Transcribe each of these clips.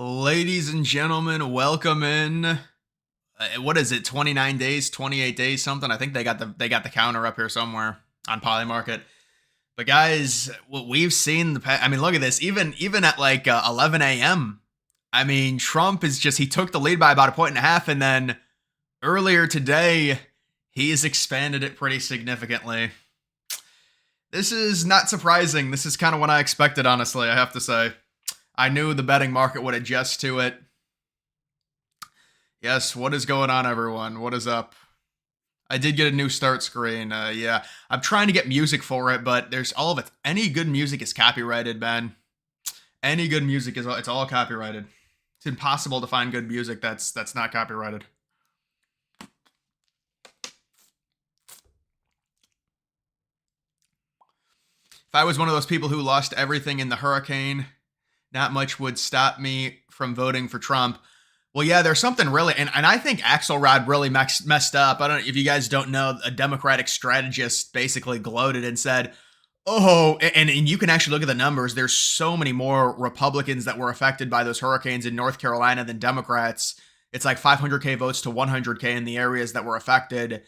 Ladies and gentlemen, welcome in. What is it? 29 days, 28 days, something. I think they got the counter up here somewhere on Polymarket. But guys, what we've seen I mean, look at this. Even at like 11 a.m. I mean, Trump is just he took the lead by about a point and a half, and then earlier today he's expanded it pretty significantly. This is not surprising. This is kind of what I expected, honestly. I have to say. I knew the betting market would adjust to it. Yes, what is going on, everyone? What is up? I did get a new start screen. Yeah, I'm trying to get music for it, but there's all of it. Any good music is copyrighted, man. Any good music it's all copyrighted. It's impossible to find good music that's not copyrighted. If I was one of those people who lost everything in the hurricane, not much would stop me from voting for Trump. Well, yeah, there's something really, and I think Axelrod really messed up. I don't know if you guys don't know, a Democratic strategist basically gloated and said, oh, and you can actually look at the numbers. There's so many more Republicans that were affected by those hurricanes in North Carolina than Democrats. It's like 500K votes to 100K in the areas that were affected.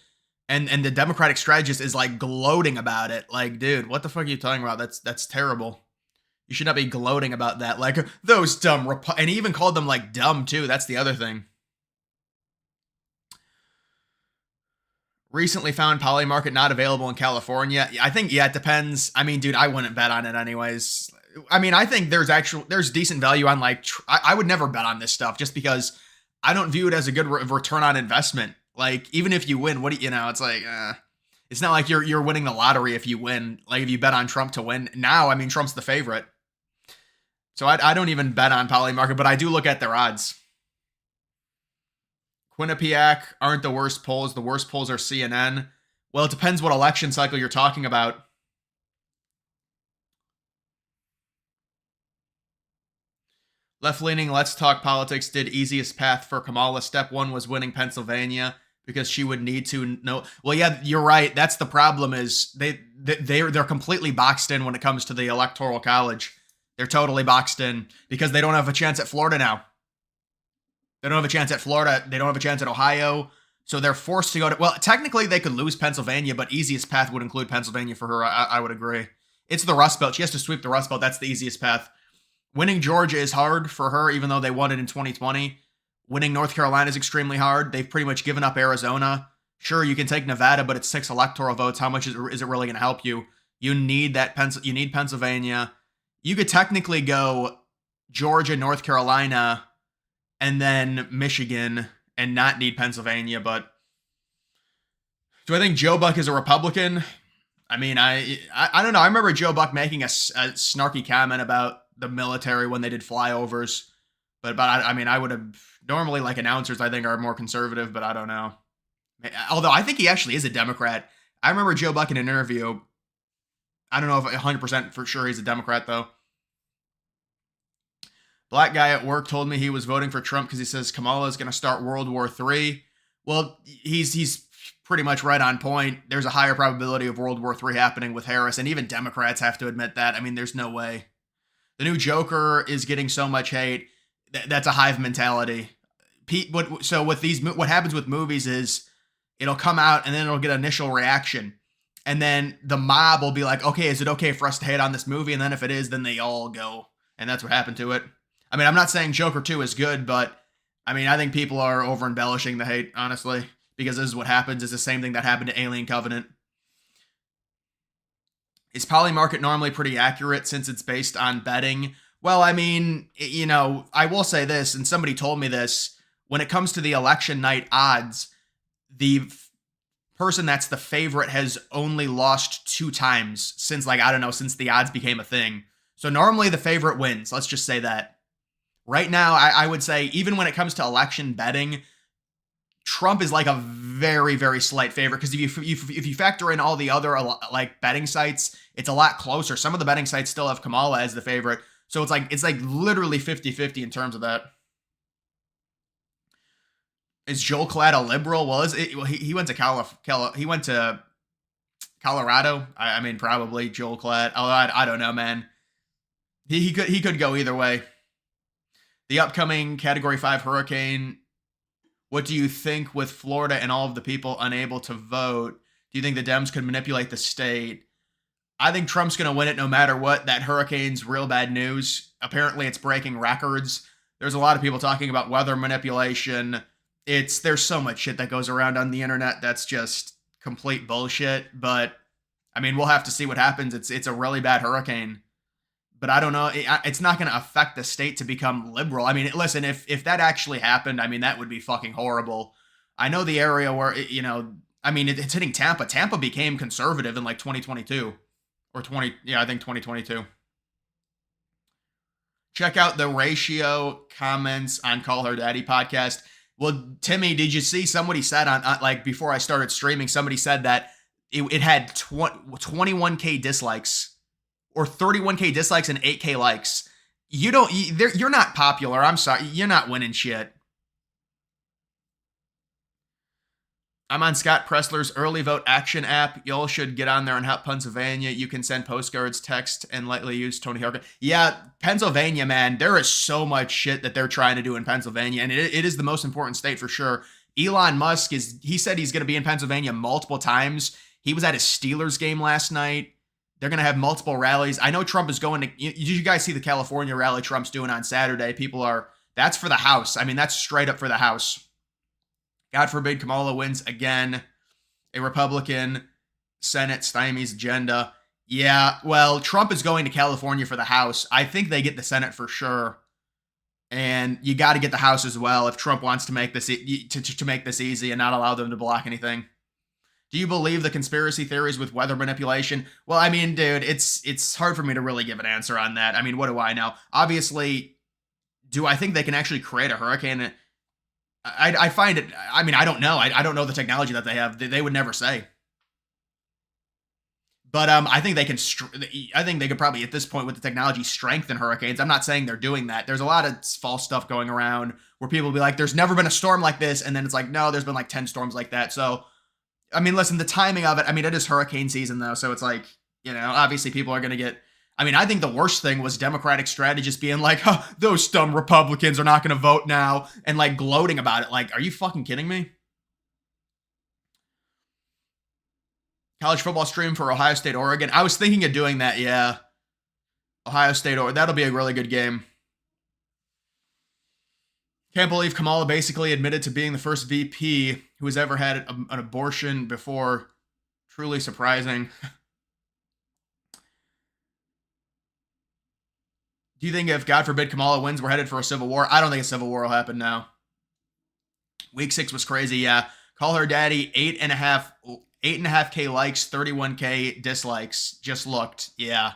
And the Democratic strategist is like gloating about it. Like, dude, what the fuck are you talking about? That's terrible. You should not be gloating about that. Like, those dumb and he even called them like dumb too. That's the other thing. Recently found Polymarket not available in California. I think, yeah, it depends. I mean, dude, I wouldn't bet on it anyways. I mean, I think there's decent value on like, I would never bet on this stuff just because I don't view it as a good return on investment. Like, even if you win, what do you know? It's like, it's not like you're winning the lottery if you win. Like, if you bet on Trump to win. Now, I mean, Trump's the favorite. So I don't even bet on Polymarket, but I do look at their odds. Quinnipiac aren't the worst polls. The worst polls are CNN. Well, it depends what election cycle you're talking about. Left-leaning Let's Talk Politics did easiest path for Kamala. Step one was winning Pennsylvania because she would need to know. Well, yeah, you're right. That's the problem is they're completely boxed in when it comes to the Electoral College. They're totally boxed in because they don't have a chance at Florida now. They don't have a chance at Florida. They don't have a chance at Ohio. So they're forced to go to, well, technically they could lose Pennsylvania, but easiest path would include Pennsylvania for her. I would agree. It's the Rust Belt. She has to sweep the Rust Belt. That's the easiest path. Winning Georgia is hard for her, even though they won it in 2020. Winning North Carolina is extremely hard. They've pretty much given up Arizona. Sure, you can take Nevada, but it's 6 electoral votes. How much is it really going to help you? You need that. You need Pennsylvania. You could technically go Georgia, North Carolina, and then Michigan and not need Pennsylvania. But do I think Joe Buck is a Republican? I mean, I don't know. I remember Joe Buck making a snarky comment about the military when they did flyovers. But I mean, I would have normally, like, announcers I think are more conservative, but I don't know. Although I think he actually is a Democrat. I remember Joe Buck in an interview. I don't know if 100% for sure he's a Democrat, though. Black guy at work told me he was voting for Trump because he says Kamala is going to start World War III. Well, he's pretty much right on point. There's a higher probability of World War III happening with Harris, and even Democrats have to admit that. I mean, there's no way. The new Joker is getting so much hate. That's a hive mentality. So with these, what happens with movies is it'll come out and then it'll get initial reaction. And then the mob will be like, okay, is it okay for us to hate on this movie? And then if it is, then they all go. And that's what happened to it. I mean, I'm not saying Joker 2 is good, but I mean, I think people are over embellishing the hate, honestly, because this is what happens. It's the same thing that happened to Alien Covenant. Is Polymarket normally pretty accurate since it's based on betting? Well, I mean, you know, I will say this, and somebody told me this, when it comes to the election night odds, the person that's the favorite has only lost 2 times since, like, I don't know, since the odds became a thing. So normally the favorite wins. Let's just say that. Right now, I would say, even when it comes to election betting, Trump is like a very, very slight favorite, because if you factor in all the other, like, betting sites, it's a lot closer. Some of the betting sites still have Kamala as the favorite. So it's like literally 50-50 in terms of that. Is Joel Klatt a liberal? Well, he went to he went to Colorado. I mean, probably Joel Klatt. I don't know, man. He could go either way. The upcoming Category 5 hurricane, what do you think with Florida and all of the people unable to vote? Do you think the Dems could manipulate the state? I think Trump's going to win it no matter what. That hurricane's real bad news. Apparently, it's breaking records. There's a lot of people talking about weather manipulation. There's so much shit that goes around on the internet that's just complete bullshit. But I mean, we'll have to see what happens. It's a really bad hurricane. But I don't know. It's not going to affect the state to become liberal. I mean, listen, if that actually happened, I mean, that would be fucking horrible. I know the area where, I mean, it's hitting Tampa. Tampa became conservative in like 2022 or 20. Yeah, I think 2022. Check out the ratio comments on Call Her Daddy podcast. Well, Timmy, did you see somebody said on like before I started streaming, somebody said that it had 21K dislikes or 31K dislikes and 8K likes. You're not popular. I'm sorry. You're not winning shit. I'm on Scott Pressler's early vote action app. Y'all should get on there and help Pennsylvania. You can send postcards, text, and lightly use Tony Harkin. Yeah, Pennsylvania, man, there is so much shit that they're trying to do in Pennsylvania, and it is the most important state for sure. Elon Musk he said he's going to be in Pennsylvania multiple times. He was at a Steelers game last night. They're going to have multiple rallies. I know Trump is going to, you guys see the California rally Trump's doing on Saturday. That's for the House. I mean, that's straight up for the House. God forbid Kamala wins again. A Republican Senate stymies agenda. Yeah, well, Trump is going to California for the House. I think they get the Senate for sure. And you got to get the House as well if Trump wants to make this to make this easy and not allow them to block anything. Do you believe the conspiracy theories with weather manipulation? Well, I mean, dude, it's hard for me to really give an answer on that. I mean, what do I know? Obviously, do I think they can actually create a hurricane? I find it, I mean, I don't know. I don't know the technology that they have. They would never say. But I think they can. I think they could probably at this point with the technology strengthen hurricanes. I'm not saying they're doing that. There's a lot of false stuff going around where people will be like, "There's never been a storm like this," and then it's like, "No, there's been like 10 storms like that." So, I mean, listen, the timing of it. I mean, it is hurricane season though, so it's like, obviously people are going to get. I mean, I think the worst thing was Democratic strategists being like, "Oh, those dumb Republicans are not going to vote now," and like gloating about it. Like, are you fucking kidding me? College football stream for Ohio State, Oregon. I was thinking of doing that, yeah. Ohio State, or that'll be a really good game. Can't believe Kamala basically admitted to being the first VP who has ever had an abortion before. Truly surprising. Do you think if, God forbid, Kamala wins, we're headed for a civil war? I don't think a civil war will happen now. Week 6 was crazy, yeah. Call Her Daddy, 8.5K likes, 31K dislikes. Just looked. Yeah.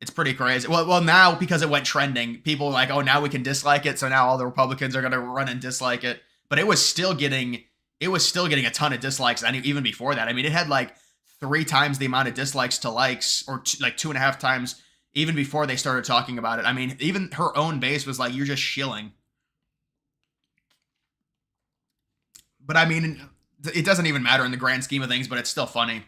It's pretty crazy. Well, now because it went trending, people are like, oh, now we can dislike it. So now all the Republicans are going to run and dislike it. But it was still getting a ton of dislikes. And even before that, I mean, it had like 3 times the amount of dislikes to likes, or like 2.5 times even before they started talking about it. I mean, even her own base was like, you're just shilling. But I mean, it doesn't even matter in the grand scheme of things, but it's still funny.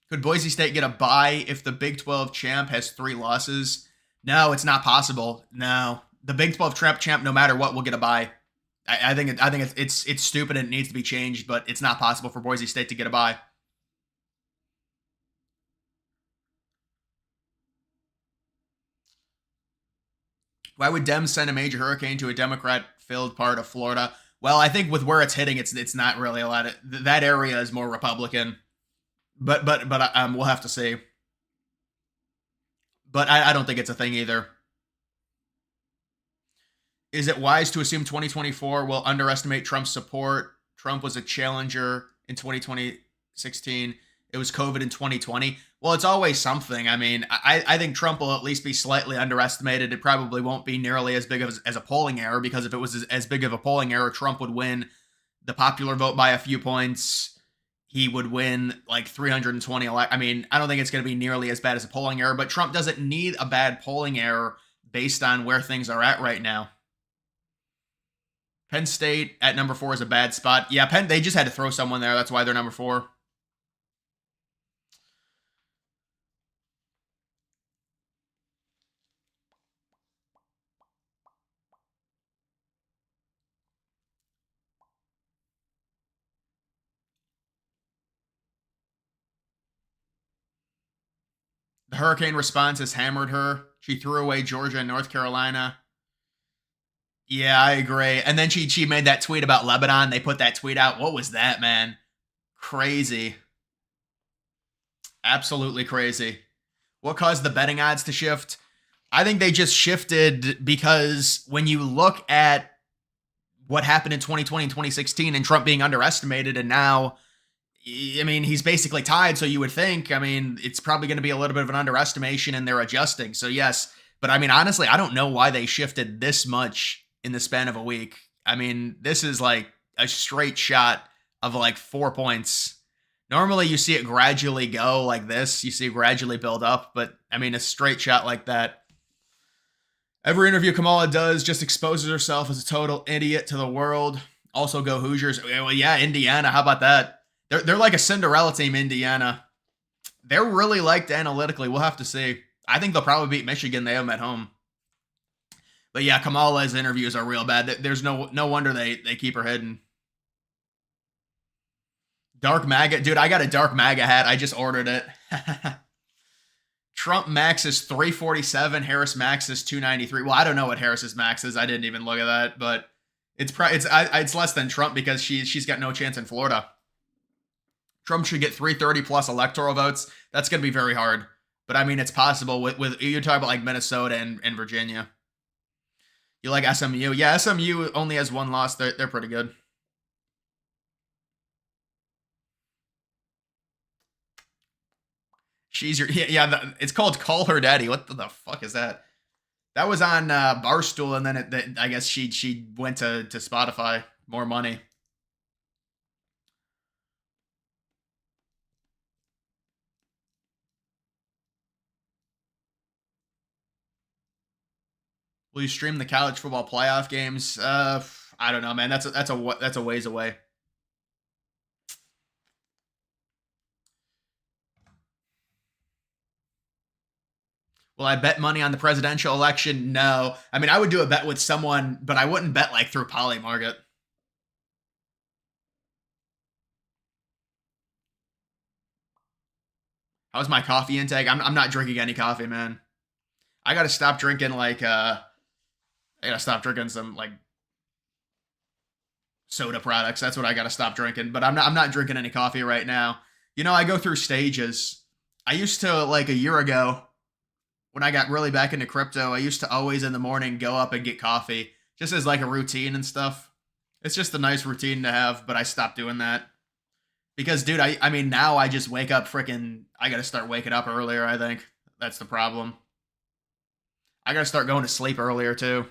Could Boise State get a bye if the Big 12 champ has 3 losses? No, it's not possible. No. The Big 12 champ, no matter what, will get a bye. I think it's stupid and it needs to be changed, but it's not possible for Boise State to get a bye. Why would Dems send a major hurricane to a Democrat-filled part of Florida? Well, I think with where it's hitting, it's not really a lot of that area is more Republican. But we'll have to see. But I don't think it's a thing either. Is it wise to assume 2024 will underestimate Trump's support? Trump was a challenger in 2016. It was COVID in 2020. Well, it's always something. I mean, I think Trump will at least be slightly underestimated. It probably won't be nearly as big as a polling error, because if it was as big of a polling error, Trump would win the popular vote by a few points. He would win like 320. I mean, I don't think it's going to be nearly as bad as a polling error, but Trump doesn't need a bad polling error based on where things are at right now. Penn State at number 4 is a bad spot. Yeah, they just had to throw someone there. That's why they're number 4. The hurricane response has hammered her. She threw away Georgia and North Carolina. Yeah, I agree. And then she made that tweet about Lebanon. They put that tweet out. What was that, man? Crazy. Absolutely crazy. What caused the betting odds to shift? I think they just shifted because when you look at what happened in 2020 and 2016 and Trump being underestimated, and now, I mean, he's basically tied. So you would think, I mean, it's probably going to be a little bit of an underestimation and they're adjusting. So yes, but I mean, honestly, I don't know why they shifted this much in the span of a week. I mean, this is like a straight shot of like 4 points. Normally you see it gradually go like this. You see it gradually build up, but I mean, a straight shot like that. Every interview Kamala does just exposes herself as a total idiot to the world. Also go Hoosiers. Well, yeah, Indiana. How about that? They're like a Cinderella team, Indiana. They're really liked analytically. We'll have to see. I think they'll probably beat Michigan. They have them at home. But yeah, Kamala's interviews are real bad. There's no wonder they keep her hidden. Dark MAGA. Dude, I got a dark MAGA hat. I just ordered it. Trump max is 347. Harris max is 293. Well, I don't know what Harris's max is. I didn't even look at that, but it's less than Trump because she's got no chance in Florida. Trump should get 330 plus electoral votes. That's going to be very hard. But I mean, it's possible with you're talking about like Minnesota and Virginia. You like SMU? Yeah, SMU only has one loss. They're pretty good. She's your it's called Call Her Daddy. What the fuck is that? That was on Barstool, and then I guess she went to Spotify. More money. Will you stream the college football playoff games? I don't know, man. That's a ways away. Will I bet money on the presidential election? No. I mean, I would do a bet with someone, but I wouldn't bet like through Polymarket. How's my coffee intake? I'm not drinking any coffee, man. I gotta stop drinking like I gotta stop drinking some like soda products. That's what I gotta stop drinking. But I'm not drinking any coffee right now. You know, I go through stages. I used to like a year ago when I got really back into crypto, I used to always in the morning go up and get coffee just as like a routine and stuff. It's just a nice routine to have, but I stopped doing that. Because dude, I mean now I just wake up freaking I gotta start waking up earlier, I think. That's the problem. I gotta start going to sleep earlier too.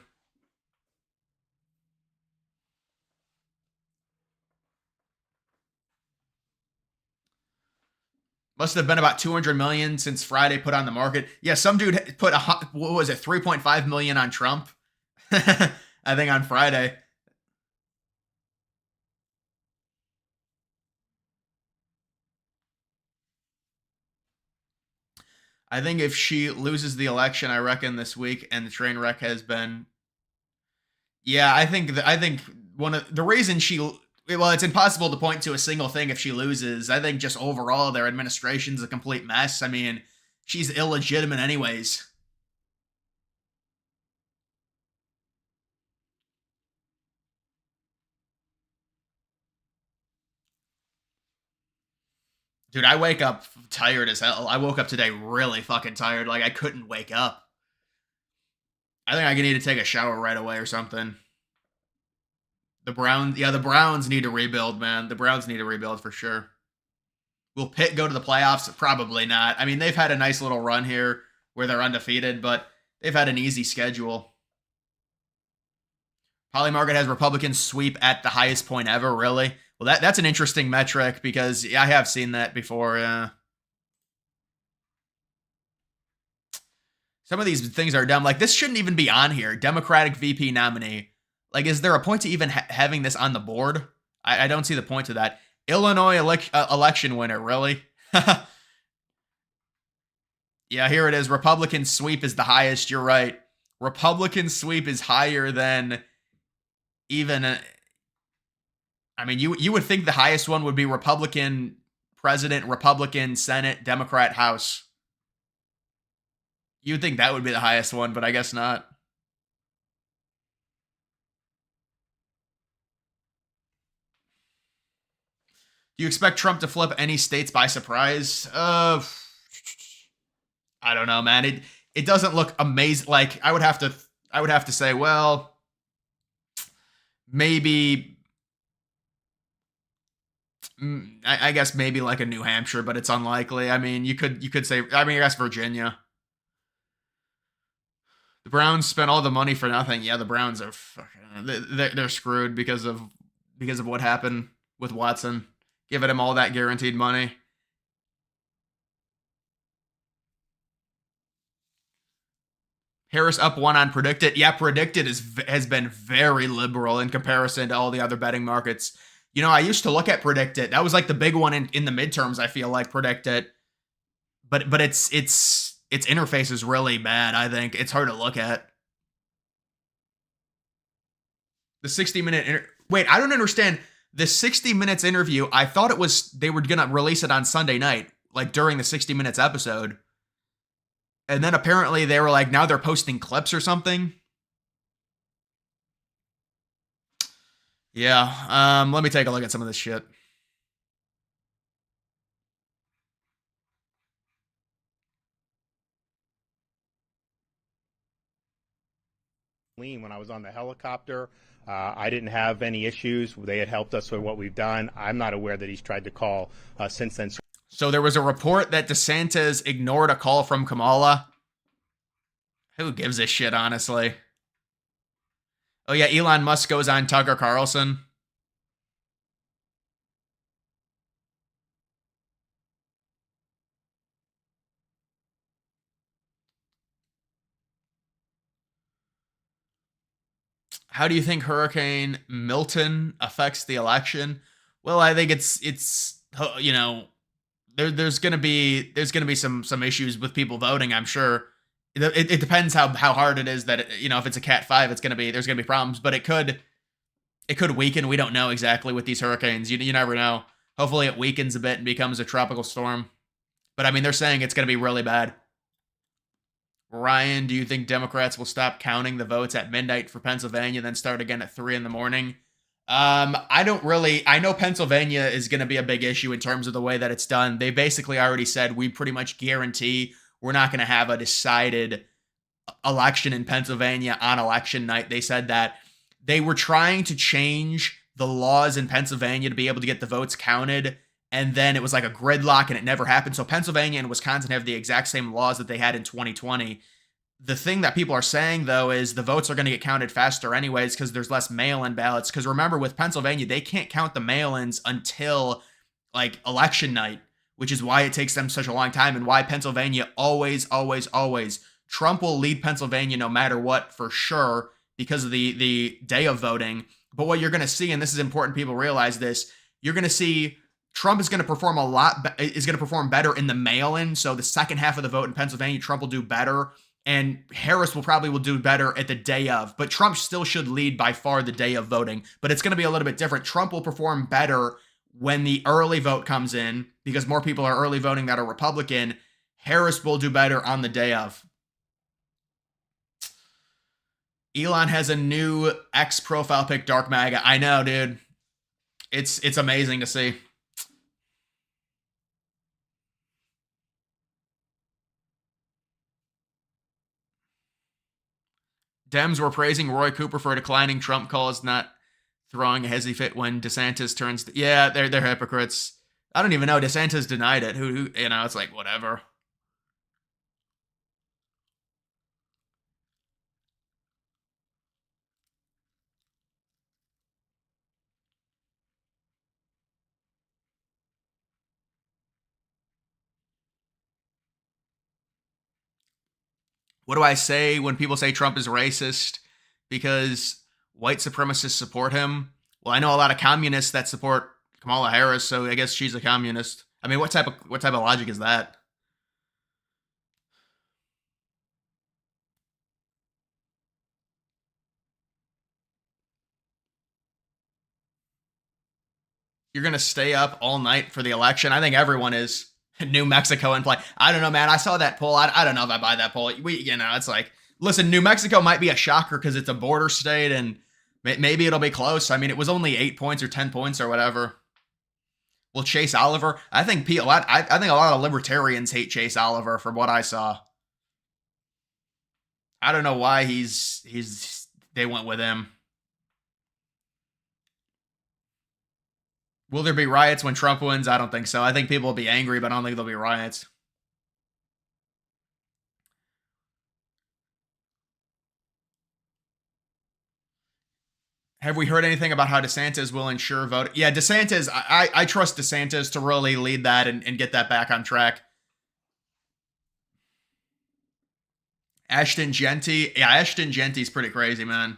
Must have been about 200 million since Friday put on the market. Yeah, some dude put what was it, 3.5 million on Trump? I think on Friday. I think if she loses the election, I reckon this week, and the train wreck has been. Yeah, I think one of the reason she. Well, it's impossible to point to a single thing if she loses. I think just overall their administration's a complete mess. I mean, she's illegitimate anyways. Dude, I wake up tired as hell. I woke up today really fucking tired. Like I couldn't wake up. I think I need to take a shower right away or something. The Browns need to rebuild, man. The Browns need to rebuild for sure. Will Pitt go to the playoffs? Probably not. I mean, they've had a nice little run here where they're undefeated, but they've had an easy schedule. Polymarket has Republicans sweep at the highest point ever, really? Well, that's an interesting metric because I have seen that before. Some of these things are dumb. Like, this shouldn't even be on here. Democratic VP nominee. Like, is there a point to even having this on the board? I don't see the point to that. Illinois election winner, really? Yeah, here it is. Republican sweep is the highest. You're right. Republican sweep is higher than even. I mean, you would think the highest one would be Republican president, Republican Senate, Democrat House. You'd think that would be the highest one, but I guess not. Do you expect Trump to flip any states by surprise? I don't know, man. It doesn't look amazing. Like I would have to say, well, maybe I guess maybe like a New Hampshire, but it's unlikely. I mean, you could say I mean, I guess Virginia. The Browns spent all the money for nothing. Yeah, the Browns are fucking, they're screwed because of what happened with Watson, giving him all that guaranteed money. Harris up one on predicted. Yeah, predicted has been very liberal in comparison to all the other betting markets. You know, I used to look at predicted. That was like the big one in the midterms. I feel like predicted, but its interface is really bad. I think it's hard to look at. The 60-minute wait, I don't understand the 60 minutes interview. I thought it was they were gonna release it on Sunday night, like during the 60 minutes episode. And then apparently they were like, now they're posting clips or something. Yeah. Let me take a look at some of this shit. When I was on the helicopter, I didn't have any issues. They had helped us with what we've done. I'm not aware that he's tried to call since then. So there was a report that DeSantis ignored a call from Kamala. Who gives a shit, honestly? Oh yeah, Elon Musk goes on Tucker Carlson. How do you think Hurricane Milton affects the election? Well, I think it's you know there's gonna be some issues with people voting. I'm sure. It depends how hard it is that you know if it's a Cat 5, it's gonna be there's gonna be problems, but it could weaken. We don't know exactly with these hurricanes. You never know. Hopefully, it weakens a bit and becomes a tropical storm. But I mean, they're saying it's gonna be really bad. Ryan, do you think Democrats will stop counting the votes at midnight for Pennsylvania, then start again at 3 in the morning? I don't really. I know Pennsylvania is going to be a big issue in terms of the way that it's done. They basically already said we pretty much guarantee we're not going to have a decided election in Pennsylvania on election night. They said that they were trying to change the laws in Pennsylvania to be able to get the votes counted. And then it was like a gridlock and it never happened. So Pennsylvania and Wisconsin have the exact same laws that they had in 2020. The thing that people are saying, though, is the votes are going to get counted faster anyways because there's less mail-in ballots. Because remember, with Pennsylvania, they can't count the mail-ins until like election night, which is why it takes them such a long time and why Pennsylvania always Trump will lead Pennsylvania no matter what for sure because of the day of voting. But what you're going to see, and this is important, people realize this, you're going to see Trump is going to perform is going to perform better in the mail-in. So the second half of the vote in Pennsylvania, Trump will do better. And Harris will do better at the day of, but Trump still should lead by far the day of voting. But it's going to be a little bit different. Trump will perform better when the early vote comes in because more people are early voting that are Republican. Harris will do better on the day of. Elon has a new X profile pic, Dark MAGA. I know, dude. It's amazing to see. Dems were praising Roy Cooper for declining Trump calls, not throwing a hezzy fit when DeSantis turns. Yeah, they're hypocrites. I don't even know. DeSantis denied it. Who you know? It's like whatever. What do I say when people say Trump is racist because white supremacists support him? Well, I know a lot of communists that support Kamala Harris, so I guess she's a communist. I mean, what type of logic is that? You're gonna stay up all night for the election? I think everyone is. New Mexico in play. I don't know, man. I saw that poll. I don't know if I buy that poll. It's like, listen, New Mexico might be a shocker because it's a border state and maybe it'll be close. I mean, it was only 8 points or 10 points or whatever. Well, Chase Oliver. I think I think a lot of libertarians hate Chase Oliver from what I saw. I don't know why they went with him. Will there be riots when Trump wins? I don't think so. I think people will be angry, but I don't think there'll be riots. Have we heard anything about how DeSantis will ensure vote? Yeah, DeSantis, I trust DeSantis to really lead that and get that back on track. Ashton Genty. Yeah, Ashton Genty's pretty crazy, man.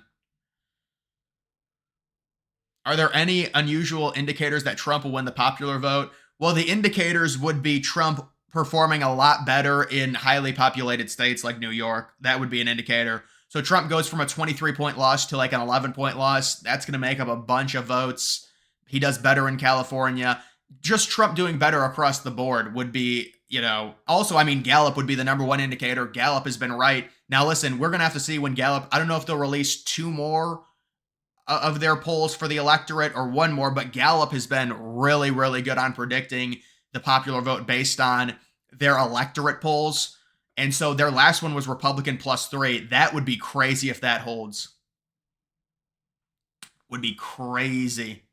Are there any unusual indicators that Trump will win the popular vote? Well, the indicators would be Trump performing a lot better in highly populated states like New York. That would be an indicator. So Trump goes from a 23-point loss to like an 11-point loss. That's going to make up a bunch of votes. He does better in California. Just Trump doing better across the board would be, also, I mean, Gallup would be the number one indicator. Gallup has been right. Now, listen, we're going to have to see when Gallup, I don't know if they'll release two more of their polls for the electorate or one more, but Gallup has been really, really good on predicting the popular vote based on their electorate polls. And so their last one was Republican +3. That would be crazy if that holds. Would be crazy.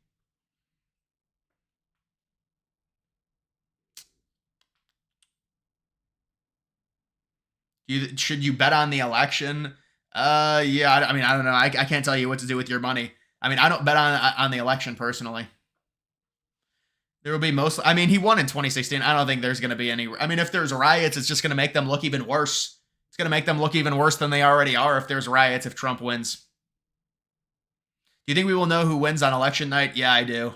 Should you bet on the election? Yeah. I mean, I don't know. I can't tell you what to do with your money. I mean, I don't bet on the election personally. There will be most. I mean, he won in 2016. I don't think there's going to be any. I mean, if there's riots, it's just going to make them look even worse. It's going to make them look even worse than they already are if there's riots if Trump wins. Do you think we will know who wins on election night? Yeah, I do.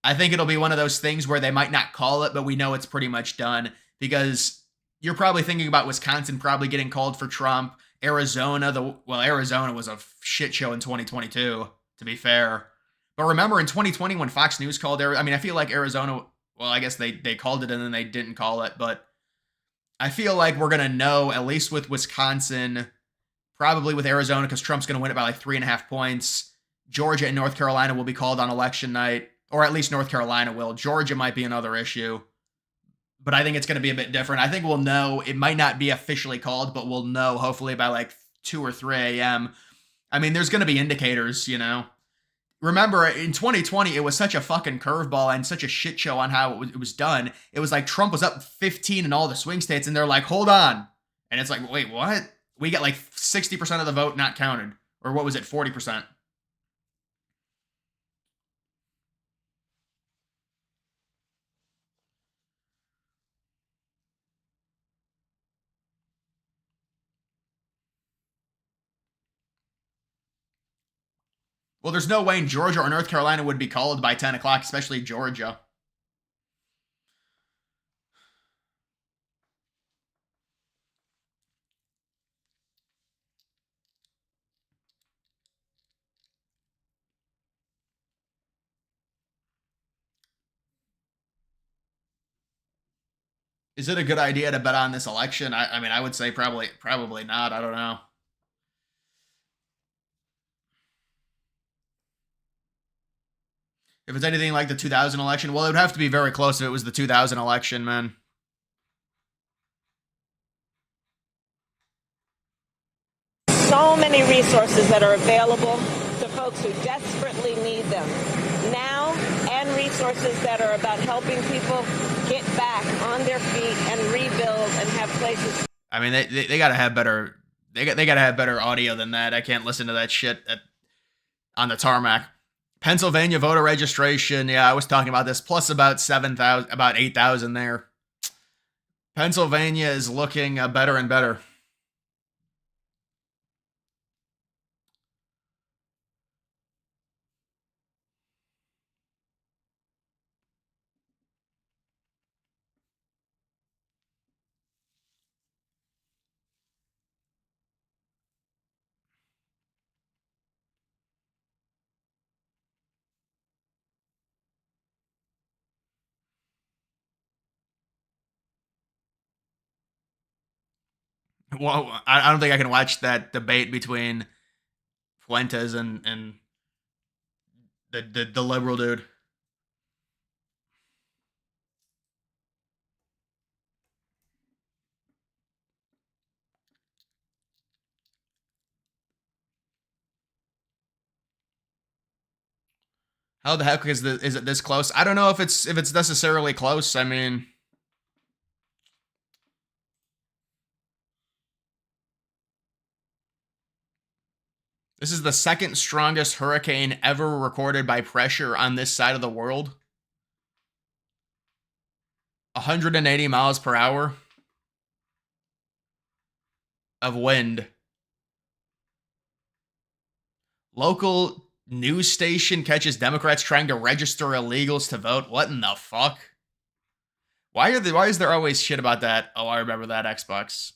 I think it'll be one of those things where they might not call it, but we know it's pretty much done because you're probably thinking about Wisconsin probably getting called for Trump. Arizona, Arizona was a shit show in 2022, to be fair. But remember in 2020 when Fox News called I feel like Arizona, well, I guess they called it and then they didn't call it, but I feel like we're going to know, at least with Wisconsin, probably with Arizona, because Trump's going to win it by like 3.5 points. Georgia and North Carolina will be called on election night, or at least North Carolina will. Georgia might be another issue, but I think it's going to be a bit different. I think we'll know. It might not be officially called, but we'll know hopefully by like 2 or 3 a.m. I mean, there's going to be indicators, Remember, in 2020, it was such a fucking curveball and such a shit show on how it was done. It was like Trump was up 15 in all the swing states, and they're like, hold on. And it's like, wait, what? We got like 60% of the vote not counted. Or what was it, 40%? Well, there's no way in Georgia or North Carolina would be called by 10 o'clock, especially Georgia. Is it a good idea to bet on this election? I mean, I would say probably not. I don't know. If it's anything like the 2000 election, well, it would have to be very close if it was the 2000 election, man. So many resources that are available to folks who desperately need them now, and resources that are about helping people get back on their feet and rebuild and have places. I mean, they got to have better. They got to have better audio than that. I can't listen to that shit on the tarmac. Pennsylvania voter registration. Yeah, I was talking about this. Plus about 7,000, about 8,000 there. Pennsylvania is looking better and better. Well, I don't think I can watch that debate between Fuentes and the liberal dude. How the heck is it this close? I don't know if it's necessarily close. I mean, this is the second strongest hurricane ever recorded by pressure on this side of the world. 180 miles per hour of wind. Local news station catches Democrats trying to register illegals to vote. What in the fuck? Why is there always shit about that? Oh, I remember that Xbox.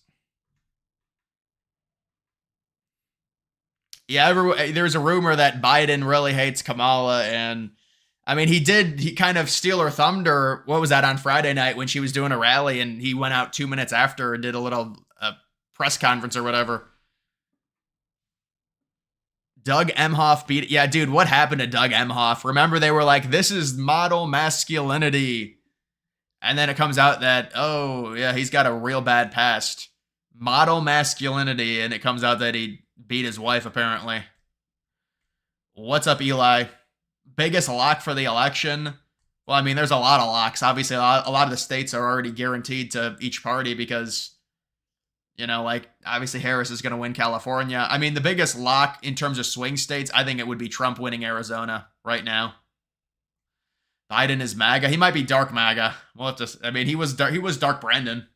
Yeah, there's a rumor that Biden really hates Kamala, and I mean, he kind of steal her thunder. What was that on Friday night when she was doing a rally, and he went out 2 minutes after and did a little press conference or whatever. Doug Emhoff beat. Yeah, dude, what happened to Doug Emhoff? Remember, they were like, this is model masculinity. And then it comes out that, oh, yeah, he's got a real bad past. Model masculinity. And it comes out that he beat his wife, apparently. What's up, Eli? Biggest lock for the election? Well, I mean, there's a lot of locks. Obviously, a lot of the states are already guaranteed to each party because, you know, like, obviously Harris is going to win California. I mean, the biggest lock in terms of swing states, I think it would be Trump winning Arizona right now. Biden is MAGA. He might be dark MAGA. We'll have to. I mean, he was dark Brandon.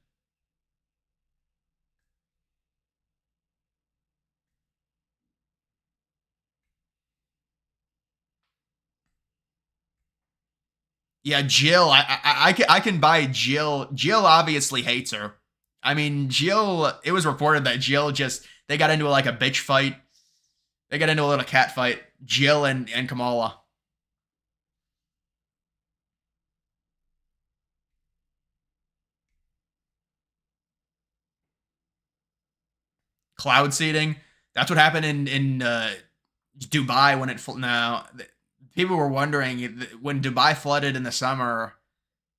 Yeah, Jill. I can buy Jill. Jill obviously hates her. I mean, Jill. It was reported that Jill they got into like a bitch fight. They got into a little cat fight. Jill and Kamala. Cloud seeding. That's what happened in Dubai when it now. People were wondering when Dubai flooded in the summer,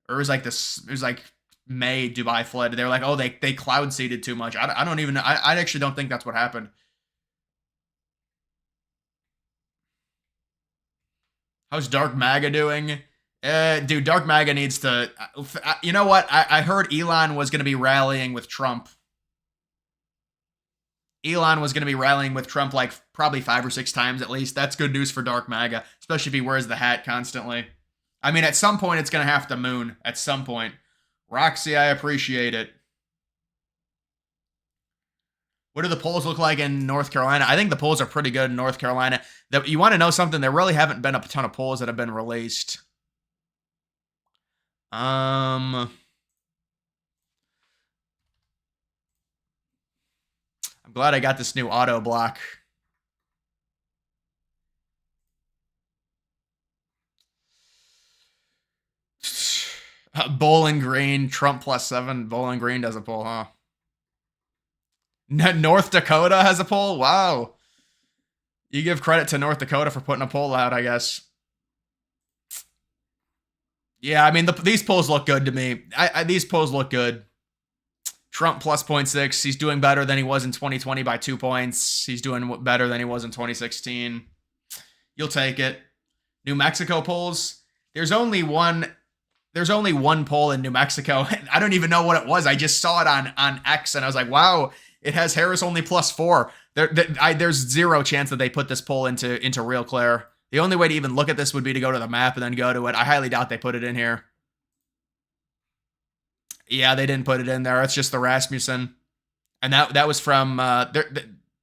or it was like this. It was like May. Dubai flooded. They were like, oh, they cloud seeded too much. I don't even know. I actually don't think that's what happened. How's Dark MAGA doing? Dude, Dark MAGA needs to. You know what? I heard Elon was going to be rallying with Trump. Elon was going to be rallying with Trump like probably 5 or 6 times at least. That's good news for Dark MAGA, especially if he wears the hat constantly. I mean, at some point, it's going to have to moon. At some point. Roxy, I appreciate it. What do the polls look like in North Carolina? I think the polls are pretty good in North Carolina. You want to know something? There really haven't been a ton of polls that have been released. I'm glad I got this new auto block. Bowling Green, Trump +7. Bowling Green does a poll, huh? North Dakota has a poll? Wow. You give credit to North Dakota for putting a poll out, I guess. Yeah, I mean, these polls look good to me. These polls look good. Trump plus 0.6. He's doing better than he was in 2020 by 2 points. He's doing better than he was in 2016. You'll take it. New Mexico polls. There's only one poll in New Mexico. I don't even know what it was. I just saw it on X, and I was like, wow, it has Harris only +4. There's zero chance that they put this poll into Real Clear. The only way to even look at this would be to go to the map and then go to it. I highly doubt they put it in here. Yeah, they didn't put it in there. It's just the Rasmussen. And that was from,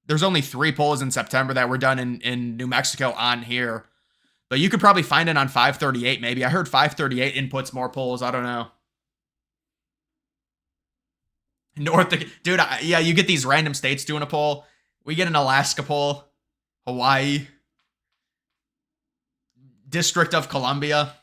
there's only 3 polls in September that were done in New Mexico on here. But you could probably find it on 538 maybe. I heard 538 inputs more polls. I don't know. Dude, yeah, you get these random states doing a poll. We get an Alaska poll. Hawaii. District of Columbia.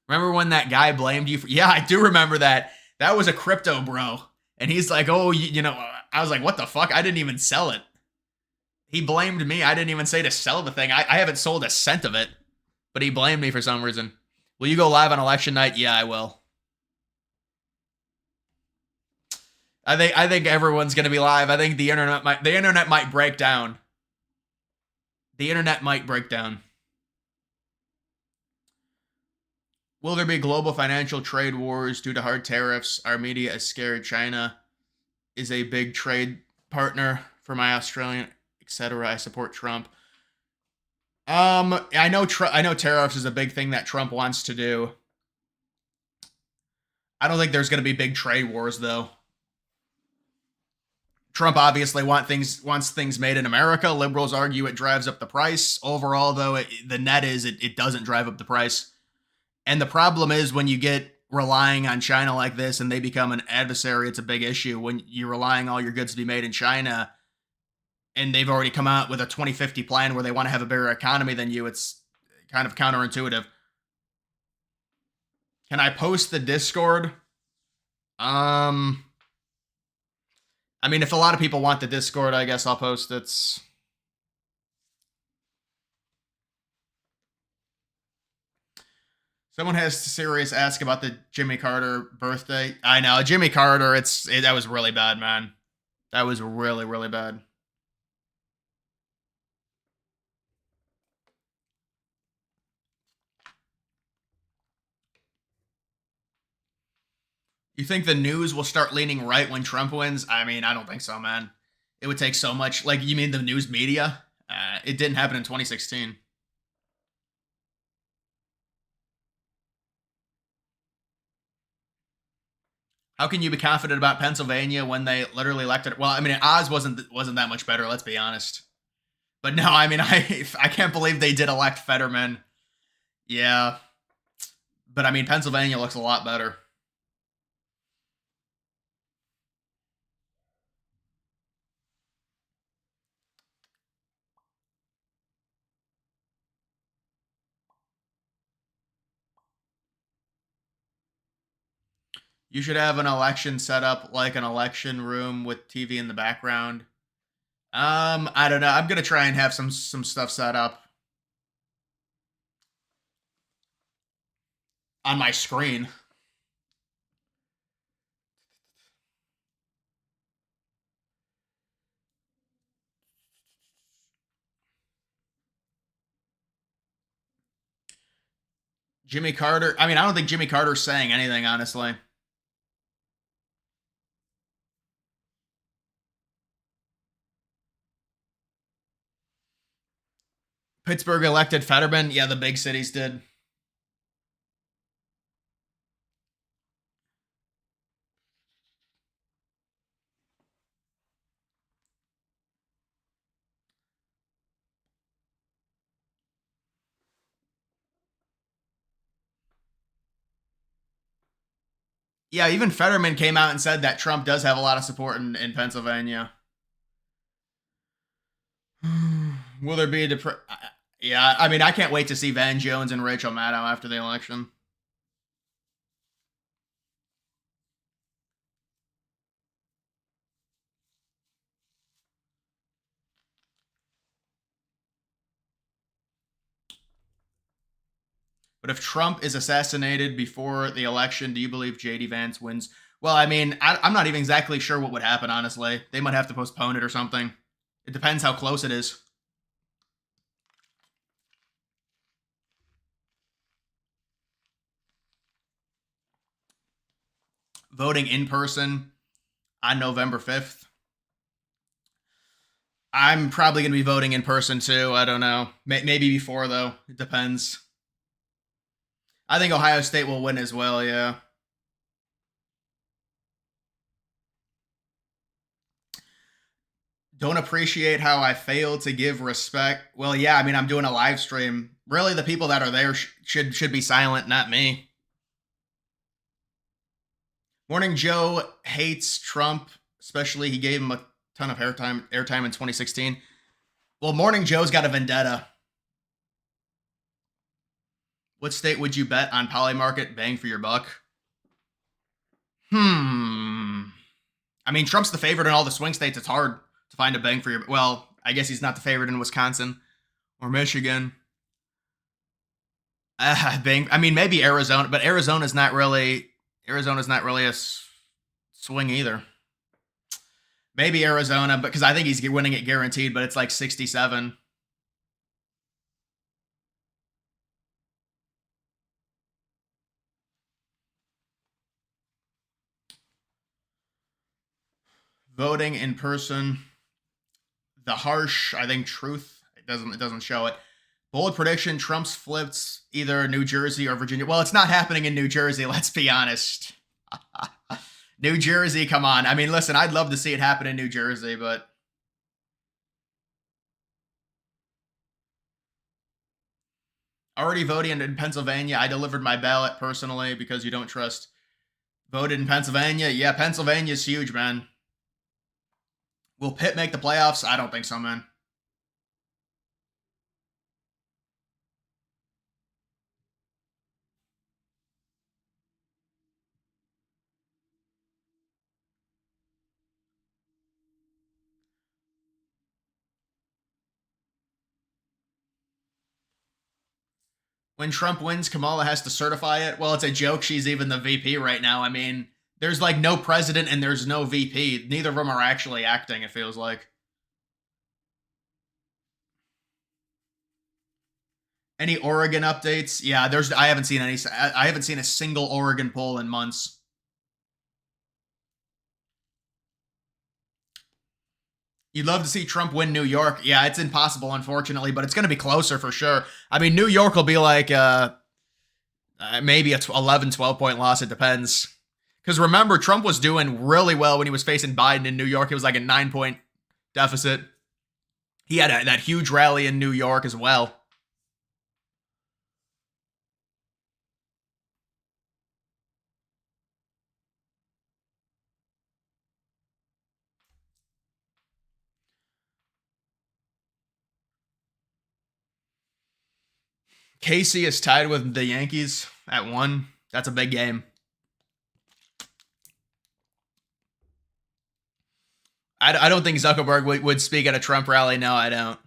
Remember when that guy blamed you for? Yeah, I do remember that. That was a crypto bro, and he's like, "Oh, you know," I was like, "What the fuck? I didn't even sell it." He blamed me. I didn't even say to sell the thing. I haven't sold a cent of it, but he blamed me for some reason. Will you go live on election night? Yeah, I will. I think everyone's gonna be live. I think the internet might break down. The internet might break down. Will there be global financial trade wars due to hard tariffs? Our media is scared China is a big trade partner for my Australian, etc. I support Trump. I know tariffs is a big thing that Trump wants to do. I don't think there's going to be big trade wars though. Trump obviously wants things made in America. Liberals argue it drives up the price. Overall, though, the net is it doesn't drive up the price. And the problem is when you get relying on China like this and they become an adversary, it's a big issue. When you're relying all your goods to be made in China and they've already come out with a 2050 plan where they want to have a bigger economy than you, it's kind of counterintuitive. Can I post the Discord? I mean, if a lot of people want the Discord, I guess I'll post it. Someone has serious ask about the Jimmy Carter birthday. I know, Jimmy Carter, that was really bad, man. That was really, really bad. You think the news will start leaning right when Trump wins? I mean, I don't think so, man. It would take so much. Like, you mean the news media? It didn't happen in 2016. How can you be confident about Pennsylvania when they literally elected? Well, I mean, Oz wasn't that much better. Let's be honest. But no, I mean, I can't believe they did elect Fetterman. Yeah, but I mean, Pennsylvania looks a lot better. You should have an election set up like an election room with TV in the background. I don't know. I'm gonna try and have some stuff set up on my screen. Jimmy Carter. I mean, I don't think Jimmy Carter's saying anything, honestly. Pittsburgh elected Fetterman. Yeah, the big cities did. Yeah, even Fetterman came out and said that Trump does have a lot of support in Pennsylvania. Will there be a yeah, I mean, I can't wait to see Van Jones and Rachel Maddow after the election. But if Trump is assassinated before the election, do you believe JD Vance wins? Well, I mean, I'm not even exactly sure what would happen, honestly. They might have to postpone it or something. It depends how close it is. Voting in person on November 5th. I'm probably going to be voting in person too. I don't know. Maybe before, though. It depends. I think Ohio State will win as well, yeah. Don't appreciate how I failed to give respect. Well, yeah, I mean, I'm doing a live stream. Really, the people that are there should be silent, not me. Morning Joe hates Trump, especially he gave him a ton of airtime in 2016. Well, Morning Joe's got a vendetta. What state would you bet on Polymarket bang for your buck? I mean, Trump's the favorite in all the swing states. It's hard to find a bang for your. Well, I guess he's not the favorite in Wisconsin or Michigan. Bang. I mean, maybe Arizona, but Arizona's not really a swing either. Maybe Arizona, because I think he's winning it guaranteed, but it's like 67. Voting in person. The harsh, I think, truth. It doesn't show it. Bold prediction: Trump's flips either New Jersey or Virginia. Well, it's not happening in New Jersey. Let's be honest. New Jersey, come on. I mean, listen, I'd love to see it happen in New Jersey, but already voting in Pennsylvania. I delivered my ballot personally because you don't trust. Voted in Pennsylvania. Yeah, Pennsylvania's huge, man. Will Pitt make the playoffs? I don't think so, man. When Trump wins, Kamala has to certify it. Well, it's a joke she's even the VP right now. I mean, there's like no president and there's no VP. Neither of them are actually acting, it feels like. Any Oregon updates? Yeah, I haven't seen any. I haven't seen a single Oregon poll in months. You'd love to see Trump win New York. Yeah, it's impossible, unfortunately, but it's going to be closer for sure. I mean, New York will be like maybe a 11, 12-point loss. It depends. Because remember, Trump was doing really well when he was facing Biden in New York. It was like a 9-point deficit. He had that huge rally in New York as well. Casey is tied with the Yankees at 1. That's a big game. I don't think Zuckerberg would speak at a Trump rally. No, I don't.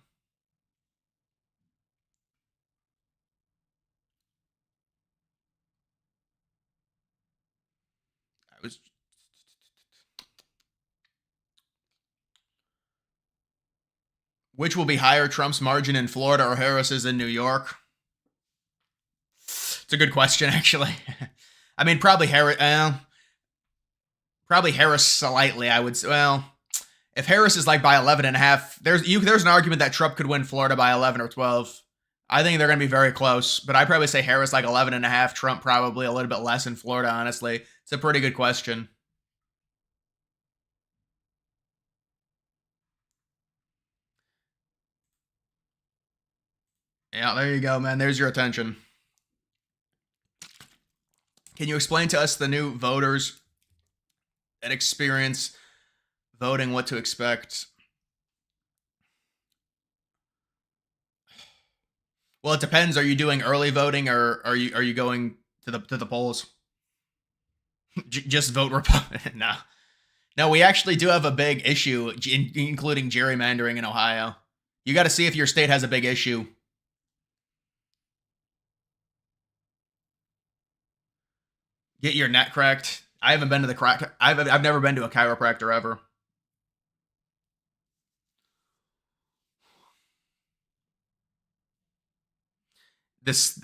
Which will be higher, Trump's margin in Florida or Harris's in New York? It's a good question, actually. I mean, probably Harris. Probably Harris slightly. I would say. Well, if Harris is like by 11.5, there's an argument that Trump could win Florida by 11 or 12. I think they're going to be very close, but I'd probably say Harris like 11.5. Trump probably a little bit less in Florida. Honestly, it's a pretty good question. Yeah, there you go, man. There's your attention. Can you explain to us the new voters that experience voting, what to expect? Well, it depends. Are you doing early voting or are you going to the polls? Just vote Republican? No. No, we actually do have a big issue, including gerrymandering in Ohio. You got to see if your state has a big issue. Get your neck cracked. I haven't been to the crack. I've never been to a chiropractor ever.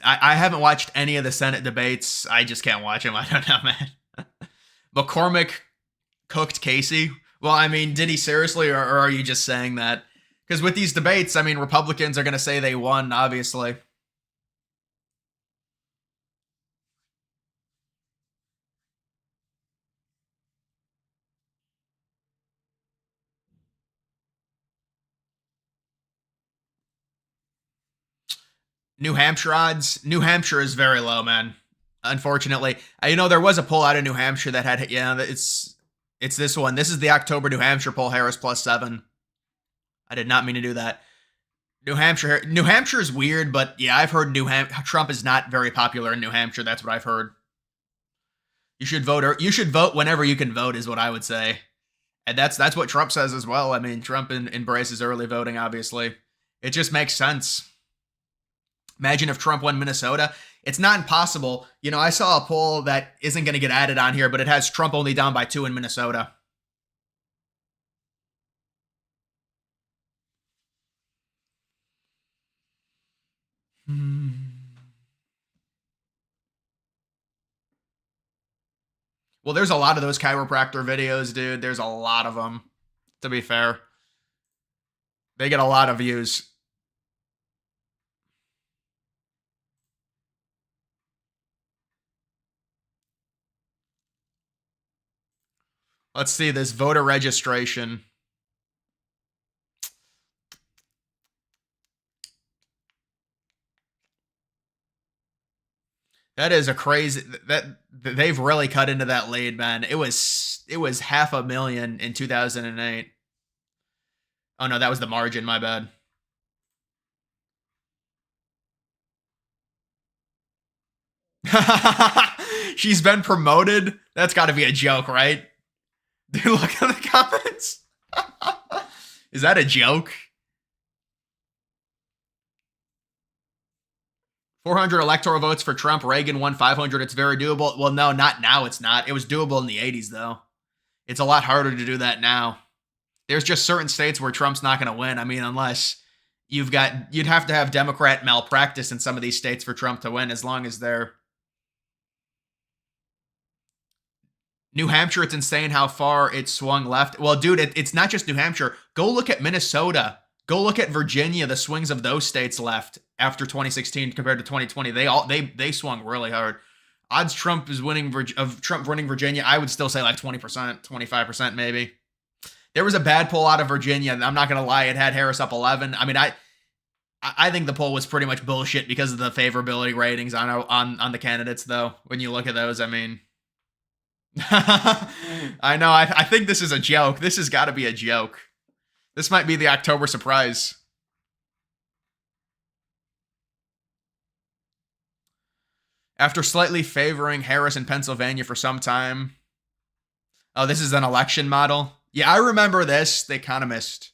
I haven't watched any of the Senate debates. I just can't watch them. I don't know, man. McCormick cooked Casey. Well, I mean, did he seriously, or are you just saying that? Because with these debates, I mean, Republicans are going to say they won, obviously. New Hampshire odds. New Hampshire is very low, man. Unfortunately, there was a poll out of New Hampshire that had, it's this one. This is the October New Hampshire poll. Harris +7. I did not mean to do that. New Hampshire is weird, but yeah, I've heard Trump is not very popular in New Hampshire. That's what I've heard. You should vote, or you should vote whenever you can vote, is what I would say. And that's what Trump says as well. I mean, Trump embraces early voting, obviously. It just makes sense. Imagine if Trump won Minnesota. It's not impossible. You know, I saw a poll that isn't going to get added on here, but it has Trump only down by 2 in Minnesota. Well, there's a lot of those chiropractor videos, dude. There's a lot of them, to be fair. They get a lot of views. Let's see this voter registration. That is a crazy that they've really cut into that lead, man. It was 500,000 in 2008. Oh no, that was the margin, my bad. She's been promoted? That's got to be a joke, right? Dude, look at the comments. Is that a joke? 400 electoral votes for Trump. Reagan won 500. It's very doable. Well, no, not now. It's not. It was doable in the 80s, though. It's a lot harder to do that now. There's just certain states where Trump's not going to win. I mean, unless you'd have to have Democrat malpractice in some of these states for Trump to win, as long as they're New Hampshire. It's insane how far it swung left. Well, dude, it's not just New Hampshire. Go look at Minnesota. Go look at Virginia, the swings of those states left after 2016 compared to 2020. They swung really hard. Odds Trump winning Virginia, I would still say like 20%, 25% maybe. There was a bad poll out of Virginia. I'm not going to lie. It had Harris up 11. I mean, I think the poll was pretty much bullshit because of the favorability ratings on the candidates, though. When you look at those, I mean, I know. I think this is a joke. This has got to be a joke. This might be the October surprise. After slightly favoring Harris in Pennsylvania for some time. Oh, this is an election model. Yeah, I remember this. They kind of missed.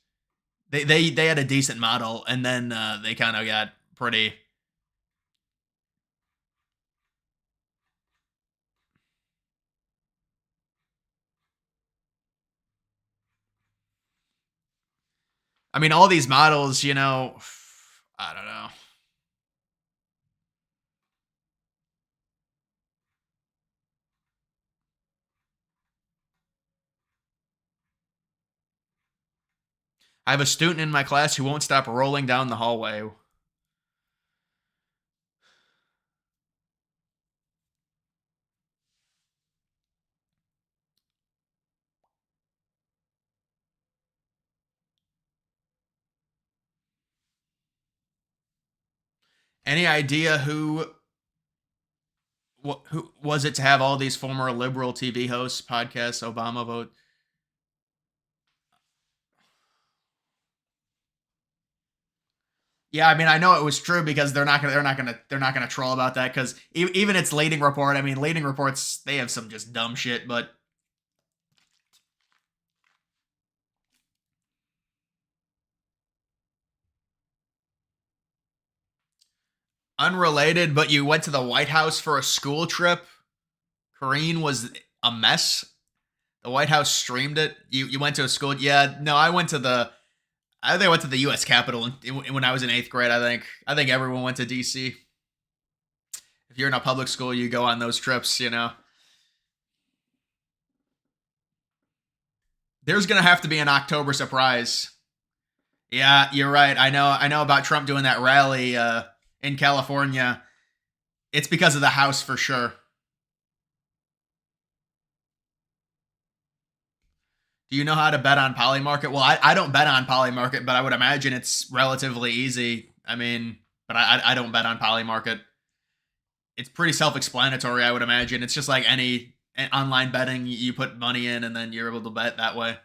They had a decent model, and then they kind of got pretty. I mean, all these models, you know, I don't know. I have a student in my class who won't stop rolling down the hallway. Any idea who was it to have all these former liberal TV hosts, podcasts, Obama vote? Yeah, I mean, I know it was true because they're not gonna troll about that because even its leading report. I mean, leading reports, they have some just dumb shit, but unrelated. But you went to the White House for a school trip. Karine was a mess. The White House streamed it. You went to a school. Yeah, no, I think I went to the U.S. Capitol when I was in 8th grade. I think everyone went to D.C. If you're in a public school, you go on those trips. You know, there's gonna have to be an October surprise. Yeah, you're right. I know about Trump doing that rally in California. It's because of the House for sure. Do you know how to bet on Polymarket? Well, I don't bet on Polymarket, but I would imagine it's relatively easy. I mean, but I don't bet on Polymarket. It's pretty self-explanatory, I would imagine. It's just like any online betting. You put money in, and then you're able to bet that way.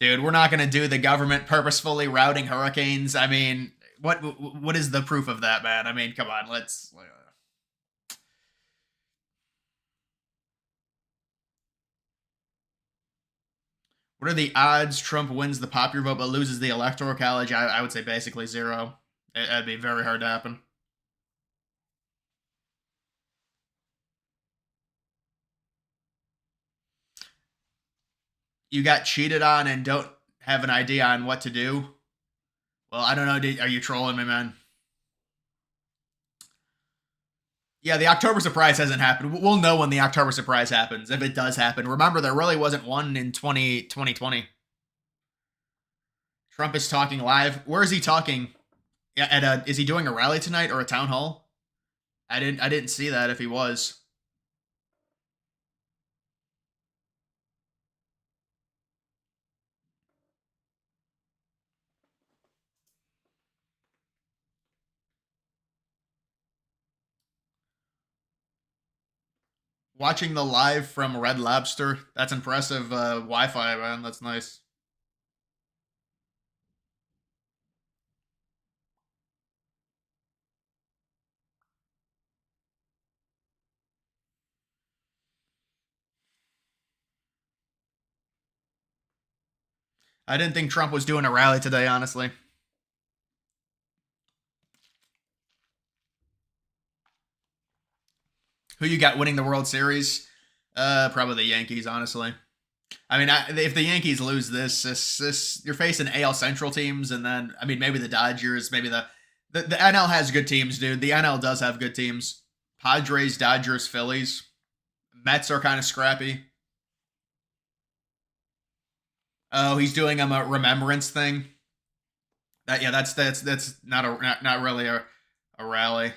Dude, we're not going to do the government purposefully routing hurricanes. I mean, what is the proof of that, man? I mean, come on, let's. What are the odds Trump wins the popular vote but loses the electoral college? I would say basically zero. That'd be very hard to happen. You got cheated on and don't have an idea on what to do? Well, I don't know. Are you trolling me, man? Yeah, the October surprise hasn't happened. We'll know when the October surprise happens, if it does happen. Remember, there really wasn't one in 2020. Trump is talking live. Where is he talking? Is he doing a rally tonight or a town hall? I didn't see that if he was. Watching the live from Red Lobster. That's impressive Wi-Fi, man. That's nice. I didn't think Trump was doing a rally today, honestly. Who you got winning the World Series? Probably the Yankees, honestly. I mean, if the Yankees lose this, you're facing AL Central teams, and then I mean maybe the Dodgers, maybe the NL has good teams, dude. The NL does have good teams. Padres, Dodgers, Phillies, Mets are kind of scrappy. Oh, he's doing a remembrance thing. That's not really a rally.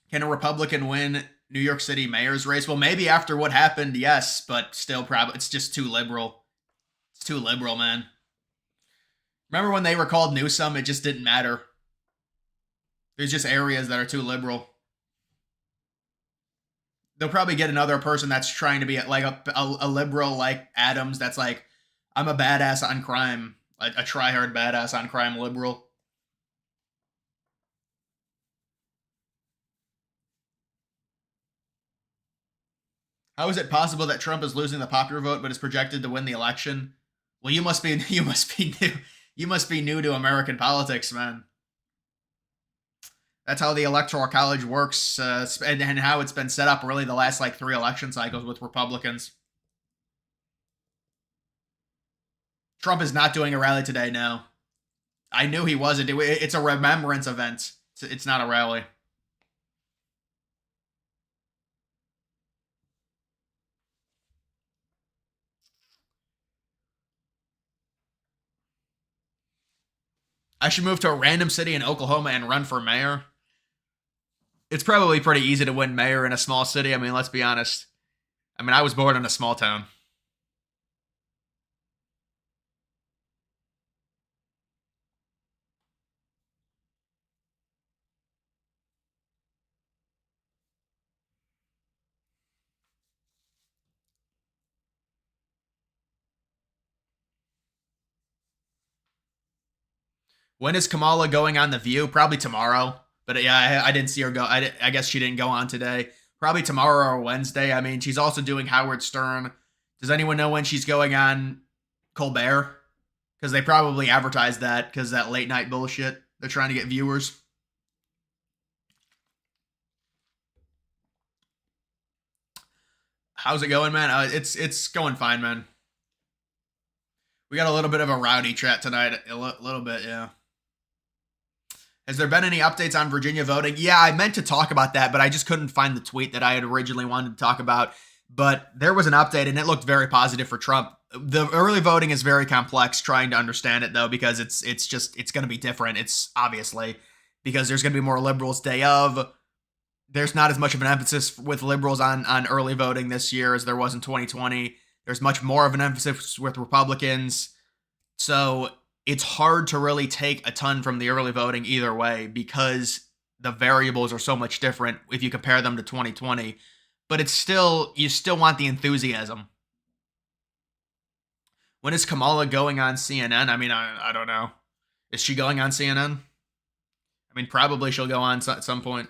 Can a Republican win New York City mayor's race? Well, maybe after what happened, yes, but still probably it's just too liberal. It's too liberal, man. Remember when they were called Newsom? It just didn't matter. There's just areas that are too liberal. They'll probably get another person that's trying to be like a liberal like Adams that's like, I'm a badass on crime. A try-hard badass on crime liberal. How is it possible that Trump is losing the popular vote but is projected to win the election? Well, you must be new. You must be new to American politics, man. That's how the Electoral College works, and how it's been set up really the last like 3 election cycles with Republicans. Trump is not doing a rally today, no. I knew he wasn't. It's a remembrance event. It's not a rally. I should move to a random city in Oklahoma and run for mayor. It's probably pretty easy to win mayor in a small city. I mean, let's be honest. I mean, I was born in a small town. When is Kamala going on The View? Probably tomorrow. But yeah, I didn't see her go. I guess she didn't go on today. Probably tomorrow or Wednesday. I mean, she's also doing Howard Stern. Does anyone know when she's going on Colbert? Because they probably advertised that because that late night bullshit. They're trying to get viewers. How's it going, man? It's going fine, man. We got a little bit of a rowdy chat tonight. A little bit, yeah. Has there been any updates on Virginia voting? Yeah, I meant to talk about that, but I just couldn't find the tweet that I had originally wanted to talk about. But there was an update, and it looked very positive for Trump. The early voting is very complex trying to understand it, though, because it's going to be different. It's obviously because there's going to be more liberals day of. There's not as much of an emphasis with liberals on early voting this year as there was in 2020. There's much more of an emphasis with Republicans. So it's hard to really take a ton from the early voting either way because the variables are so much different if you compare them to 2020. But it's still, you still want the enthusiasm. When is Kamala going on CNN? I mean, I don't know. Is she going on CNN? I mean, probably she'll go on at some point.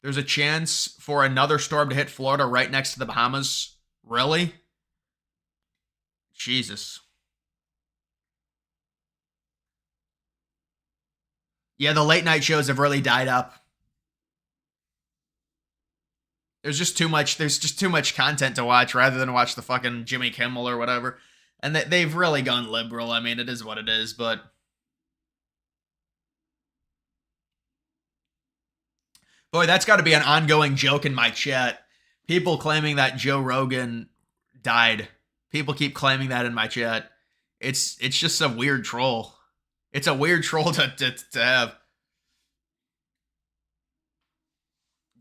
There's a chance for another storm to hit Florida right next to the Bahamas. Really? Jesus. Yeah, the late night shows have really died up. There's just too much content to watch rather than watch the fucking Jimmy Kimmel or whatever. And they've really gone liberal. I mean, it is what it is, but boy, that's got to be an ongoing joke in my chat. People claiming that Joe Rogan died. People keep claiming that in my chat. It's just a weird troll. It's a weird troll to have.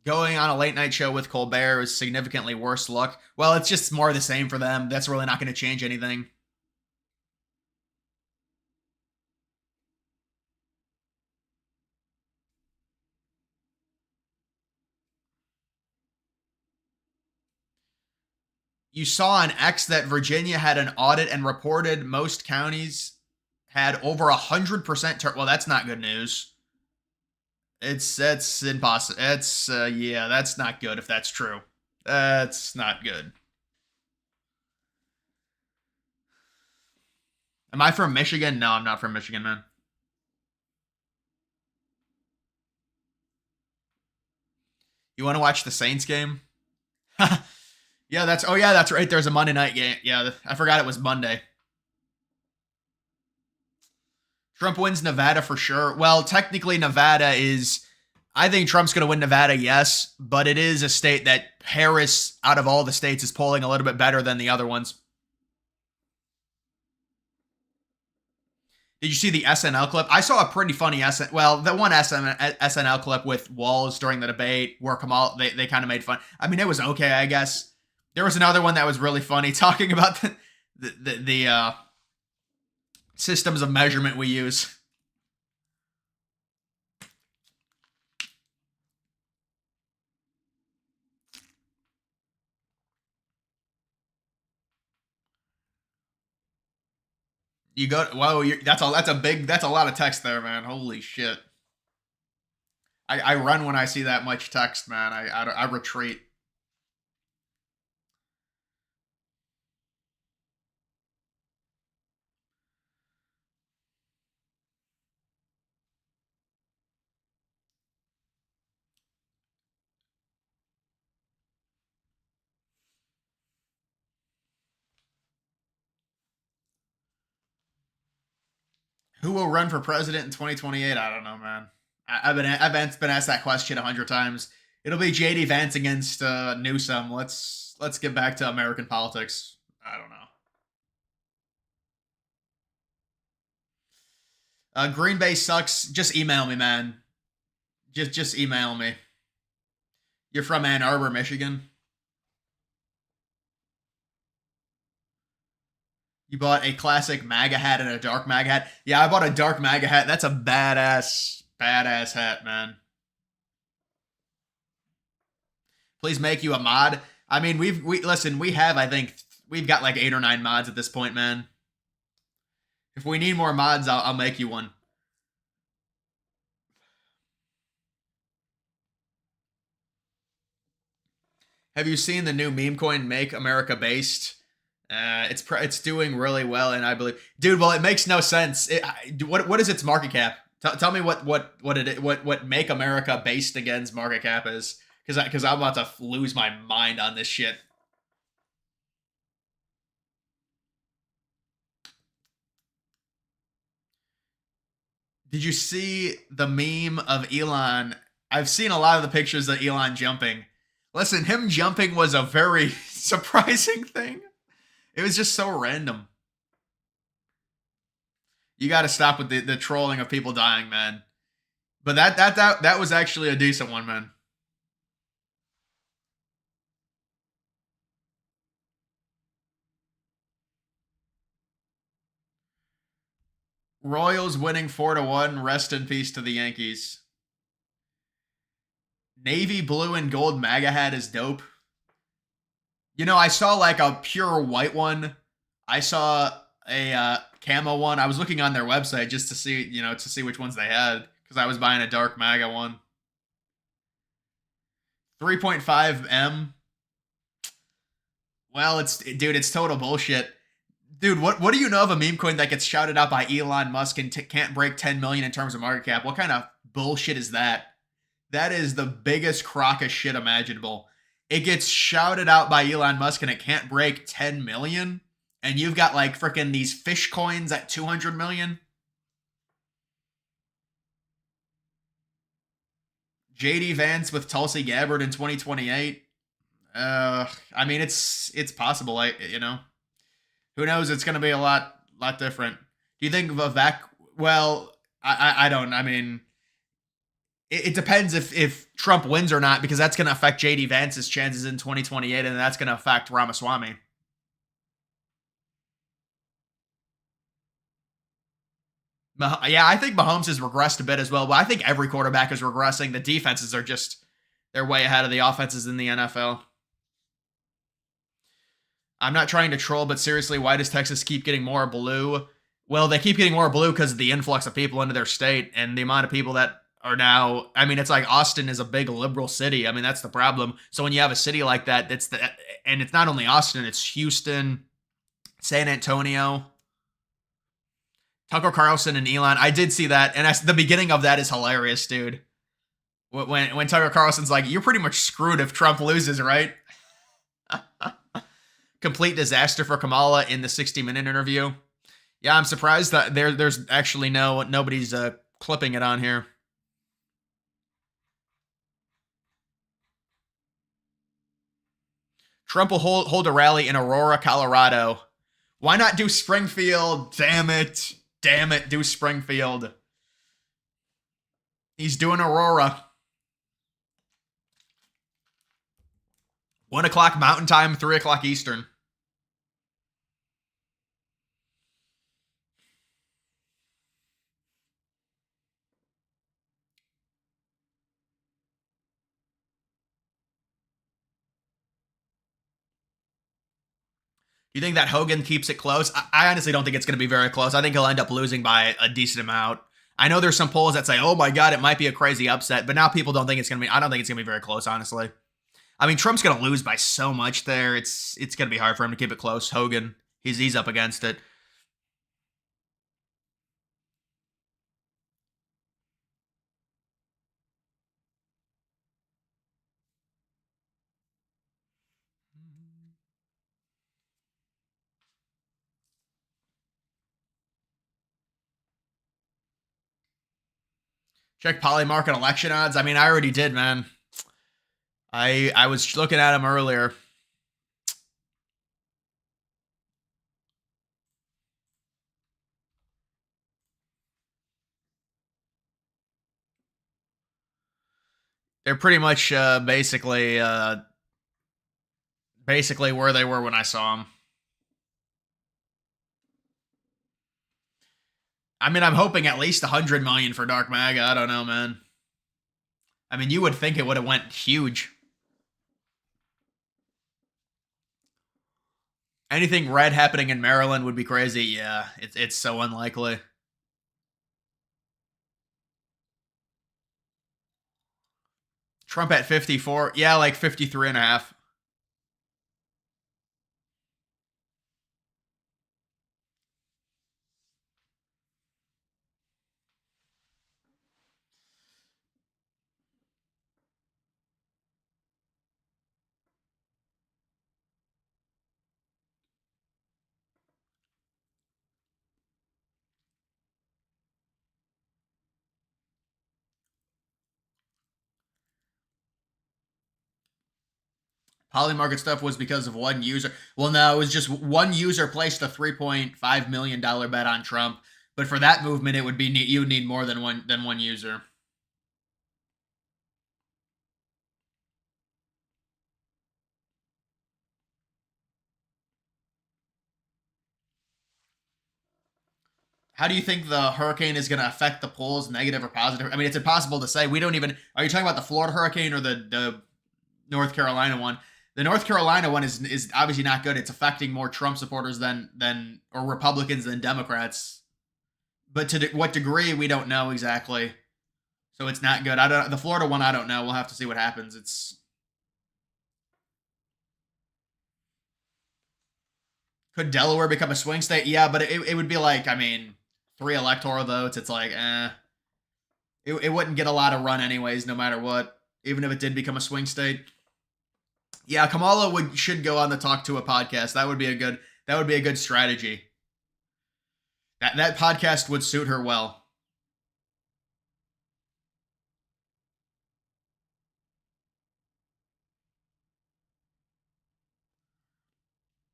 Going on a late night show with Colbert is significantly worse luck. Well, it's just more of the same for them. That's really not going to change anything. You saw on X that Virginia had an audit and reported most counties had over 100% well, that's not good news. That's impossible. It's yeah, that's not good if that's true. That's not good. Am I from Michigan? No, I'm not from Michigan, man. You want to watch the Saints game? Yeah, that's right. There's a Monday night game. Yeah, I forgot it was Monday. Trump wins Nevada for sure. Well, technically Nevada is, I think Trump's going to win Nevada, yes, but it is a state that Harris, out of all the states, is polling a little bit better than the other ones. Did you see the SNL clip? I saw a pretty funny SNL clip with Walls during the debate where Kamala, they kind of made fun. I mean, it was okay, I guess. There was another one that was really funny talking about the systems of measurement we use. You go, whoa, that's a lot of text there, man. Holy shit. I run when I see that much text, man. I retreat. Who will run for president in 2028? I don't know, man. I've been asked that question 100 times. It'll be JD Vance against Newsom. Let's get back to American politics. I don't know. Green Bay sucks. Just email me, man. Just email me. You're from Ann Arbor, Michigan. You bought a classic MAGA hat and a dark MAGA hat. Yeah, I bought a dark MAGA hat. That's a badass hat, man. Please make you a mod. I mean, I think we've got like 8 or 9 mods at this point, man. If we need more mods, I'll make you one. Have you seen the new meme coin, Make America Based? It's doing really well, and I believe, dude. Well, it makes no sense. What is its market cap? Tell me what Make America Based Again's market cap is, because I'm about to lose my mind on this shit. Did you see the meme of Elon? I've seen a lot of the pictures of Elon jumping. Listen, him jumping was a very surprising thing. It was just so random. You got to stop with the trolling of people dying, man. But that was actually a decent one, man. Royals winning 4-1. Rest in peace to the Yankees. Navy blue and gold MAGA hat is dope. You know, I saw like a pure white one. I saw a camo one. I was looking on their website just to see, to see which ones they had because I was buying a dark MAGA one. 3.5 M. Well, it's total bullshit. Dude, what do you know of a meme coin that gets shouted out by Elon Musk and can't break 10 million in terms of market cap? What kind of bullshit is that? That is the biggest crock of shit imaginable. It gets shouted out by Elon Musk and it can't break 10 million. And you've got like freaking these fish coins at 200 million. JD Vance with Tulsi Gabbard in 2028. I mean, it's possible. Who knows? It's going to be a lot different. Do you think Vivek? Well, I don't. I mean, it depends if Trump wins or not, because that's going to affect JD Vance's chances in 2028, and that's going to affect Ramaswamy. Yeah, I think Mahomes has regressed a bit as well, but I think every quarterback is regressing. The defenses are they're way ahead of the offenses in the NFL. I'm not trying to troll, but seriously, why does Texas keep getting more blue? Well, they keep getting more blue because of the influx of people into their state and the amount of people that are now. I mean, it's like Austin is a big liberal city. I mean, that's the problem. So when you have a city like that, and it's not only Austin, it's Houston, San Antonio. Tucker Carlson and Elon. I did see that, and the beginning of that is hilarious, dude. When Tucker Carlson's like, "You're pretty much screwed if Trump loses, right?" Complete disaster for Kamala in the 60-minute interview. Yeah, I'm surprised that there's actually nobody's clipping it on here. Trump will hold a rally in Aurora, Colorado. Why not do Springfield? Damn it, do Springfield. He's doing Aurora. 1 o'clock Mountain Time, 3 o'clock Eastern. Do you think that Hogan keeps it close? I honestly don't think it's going to be very close. I think he'll end up losing by a decent amount. I know there's some polls that say, "Oh my God, it might be a crazy upset," but now people don't think it's going to be. I don't think it's going to be very close, honestly. I mean, Trump's going to lose by so much there. It's going to be hard for him to keep it close. Hogan, he's up against it. Check Polymarket election odds. I mean, I already did, man. I was looking at them earlier. They're pretty much basically where they were when I saw them. I mean, I'm hoping at least 100 million for Dark MAGA. I don't know, man. I mean, you would think it would have went huge. Anything red happening in Maryland would be crazy. Yeah, it's so unlikely. Trump at 54. Yeah, like 53 and a half. Polymarket stuff was because of one user. Well, no, it was just one user placed a $3.5 million bet on Trump. But for that movement, it would be you would need more than one user. How do you think the hurricane is going to affect the polls, negative or positive? I mean, it's impossible to say. We don't even. Are you talking about the Florida hurricane or the North Carolina one? The North Carolina one is obviously not good. It's affecting more Trump supporters than or Republicans than Democrats. But to what degree, we don't know exactly. So it's not good. I don't. The Florida one, I don't know. We'll have to see what happens. It's. Could Delaware become a swing state? Yeah, but it would be like, I mean, 3 electoral votes. It's like, it wouldn't get a lot of run anyways, no matter what. Even if it did become a swing state. Yeah, Kamala should go on the Talk to a podcast. That would be a good strategy. That podcast would suit her well.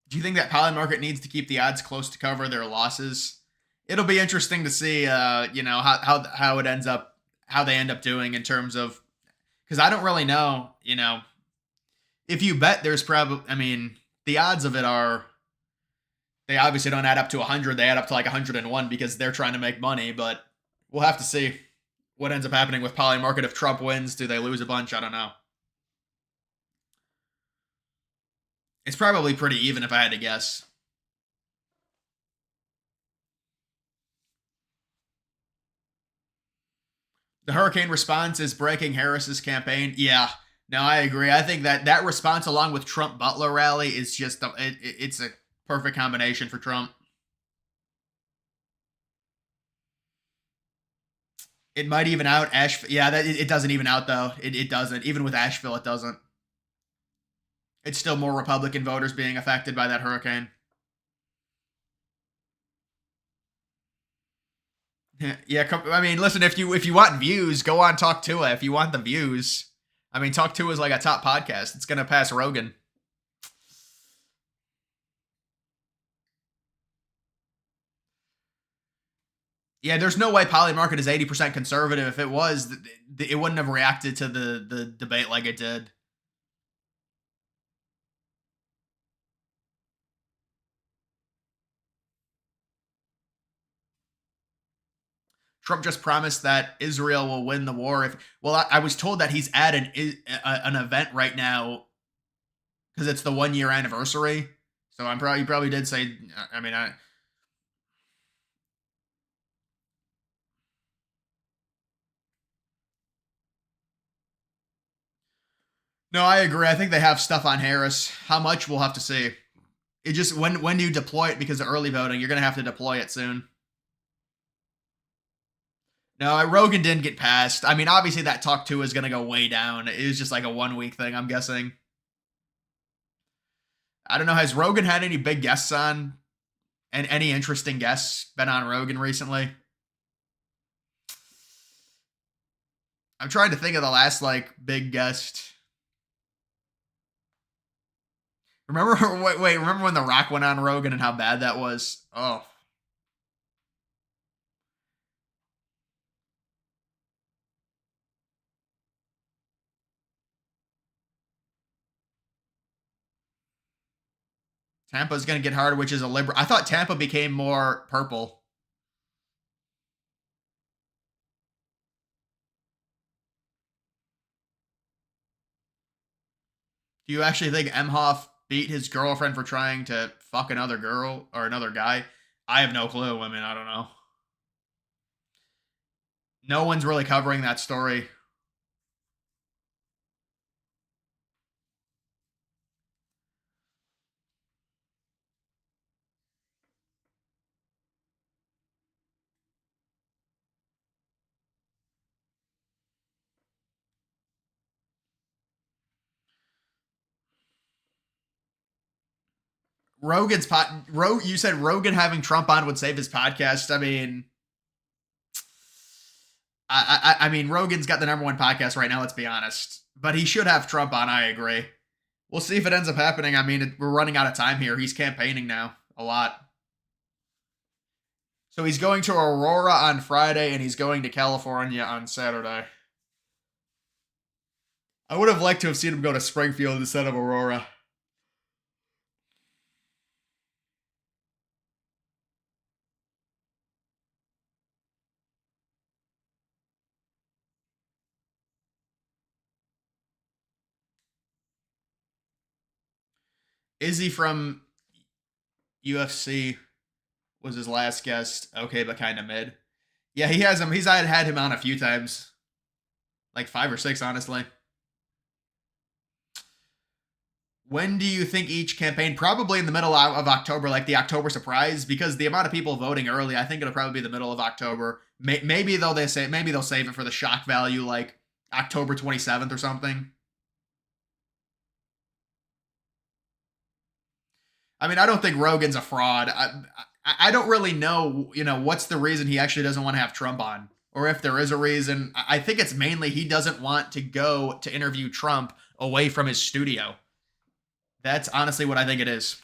Do you think that Poly Market needs to keep the odds close to cover their losses? It'll be interesting to see, how it ends up, how they end up doing in terms of, because I don't really know, if you bet, there's probably, I mean, the odds of it are, they obviously don't add up to 100. They add up to like 101 because they're trying to make money. But we'll have to see what ends up happening with Poly Market. If Trump wins, do they lose a bunch? I don't know. It's probably pretty even if I had to guess. The hurricane response is breaking Harris's campaign. Yeah, no, I agree. I think that response, along with Trump Butler rally, is just it's a perfect combination for Trump. It might even out Asheville. Yeah, it doesn't even out though. It doesn't. Even with Asheville, it doesn't. It's still more Republican voters being affected by that hurricane. Yeah, I mean, listen, if you want views, go on Talk to It. If you want the views, I mean, Talk to It is like a top podcast. It's gonna pass Rogan. Yeah, there's no way Poly Market is 80% conservative. If it was, it wouldn't have reacted to the debate like it did. Trump just promised that Israel will win the war. I was told that he's at an event right now because it's the 1 year anniversary. So he probably did say. I mean, no, I agree. I think they have stuff on Harris. How much, we'll have to see. It just when do you deploy it because of early voting? You're gonna have to deploy it soon. No, Rogan didn't get passed. I mean, obviously that Talk to is going to go way down. It was just like a 1 week thing, I'm guessing. I don't know. Has Rogan had any big guests on? And any interesting guests been on Rogan recently? I'm trying to think of the last like big guest. Remember? Wait. Remember when The Rock went on Rogan and how bad that was? Oh. Tampa's going to get hard, which is a liberal. I thought Tampa became more purple. Do you actually think Emhoff beat his girlfriend for trying to fuck another girl or another guy? I have no clue. I mean, I don't know. No one's really covering that story. You said Rogan having Trump on would save his podcast. I mean, I mean, Rogan's got the #1 podcast right now. Let's be honest, but he should have Trump on. I agree. We'll see if it ends up happening. I mean, we're running out of time here. He's campaigning now a lot. So he's going to Aurora on Friday, and he's going to California on Saturday. I would have liked to have seen him go to Springfield instead of Aurora. Izzy from UFC was his last guest. Okay, but kind of mid. Yeah, he has him. He's had him on a few times, like 5 or 6, honestly. When do you think each campaign? Probably in the middle of October, like the October surprise, because the amount of people voting early, I think it'll probably be the middle of October. Maybe they'll save it for the shock value, like October 27th or something. I mean, I don't think Rogan's a fraud. I don't really know, what's the reason he actually doesn't want to have Trump on, or if there is a reason. I think it's mainly he doesn't want to go to interview Trump away from his studio. That's honestly what I think it is.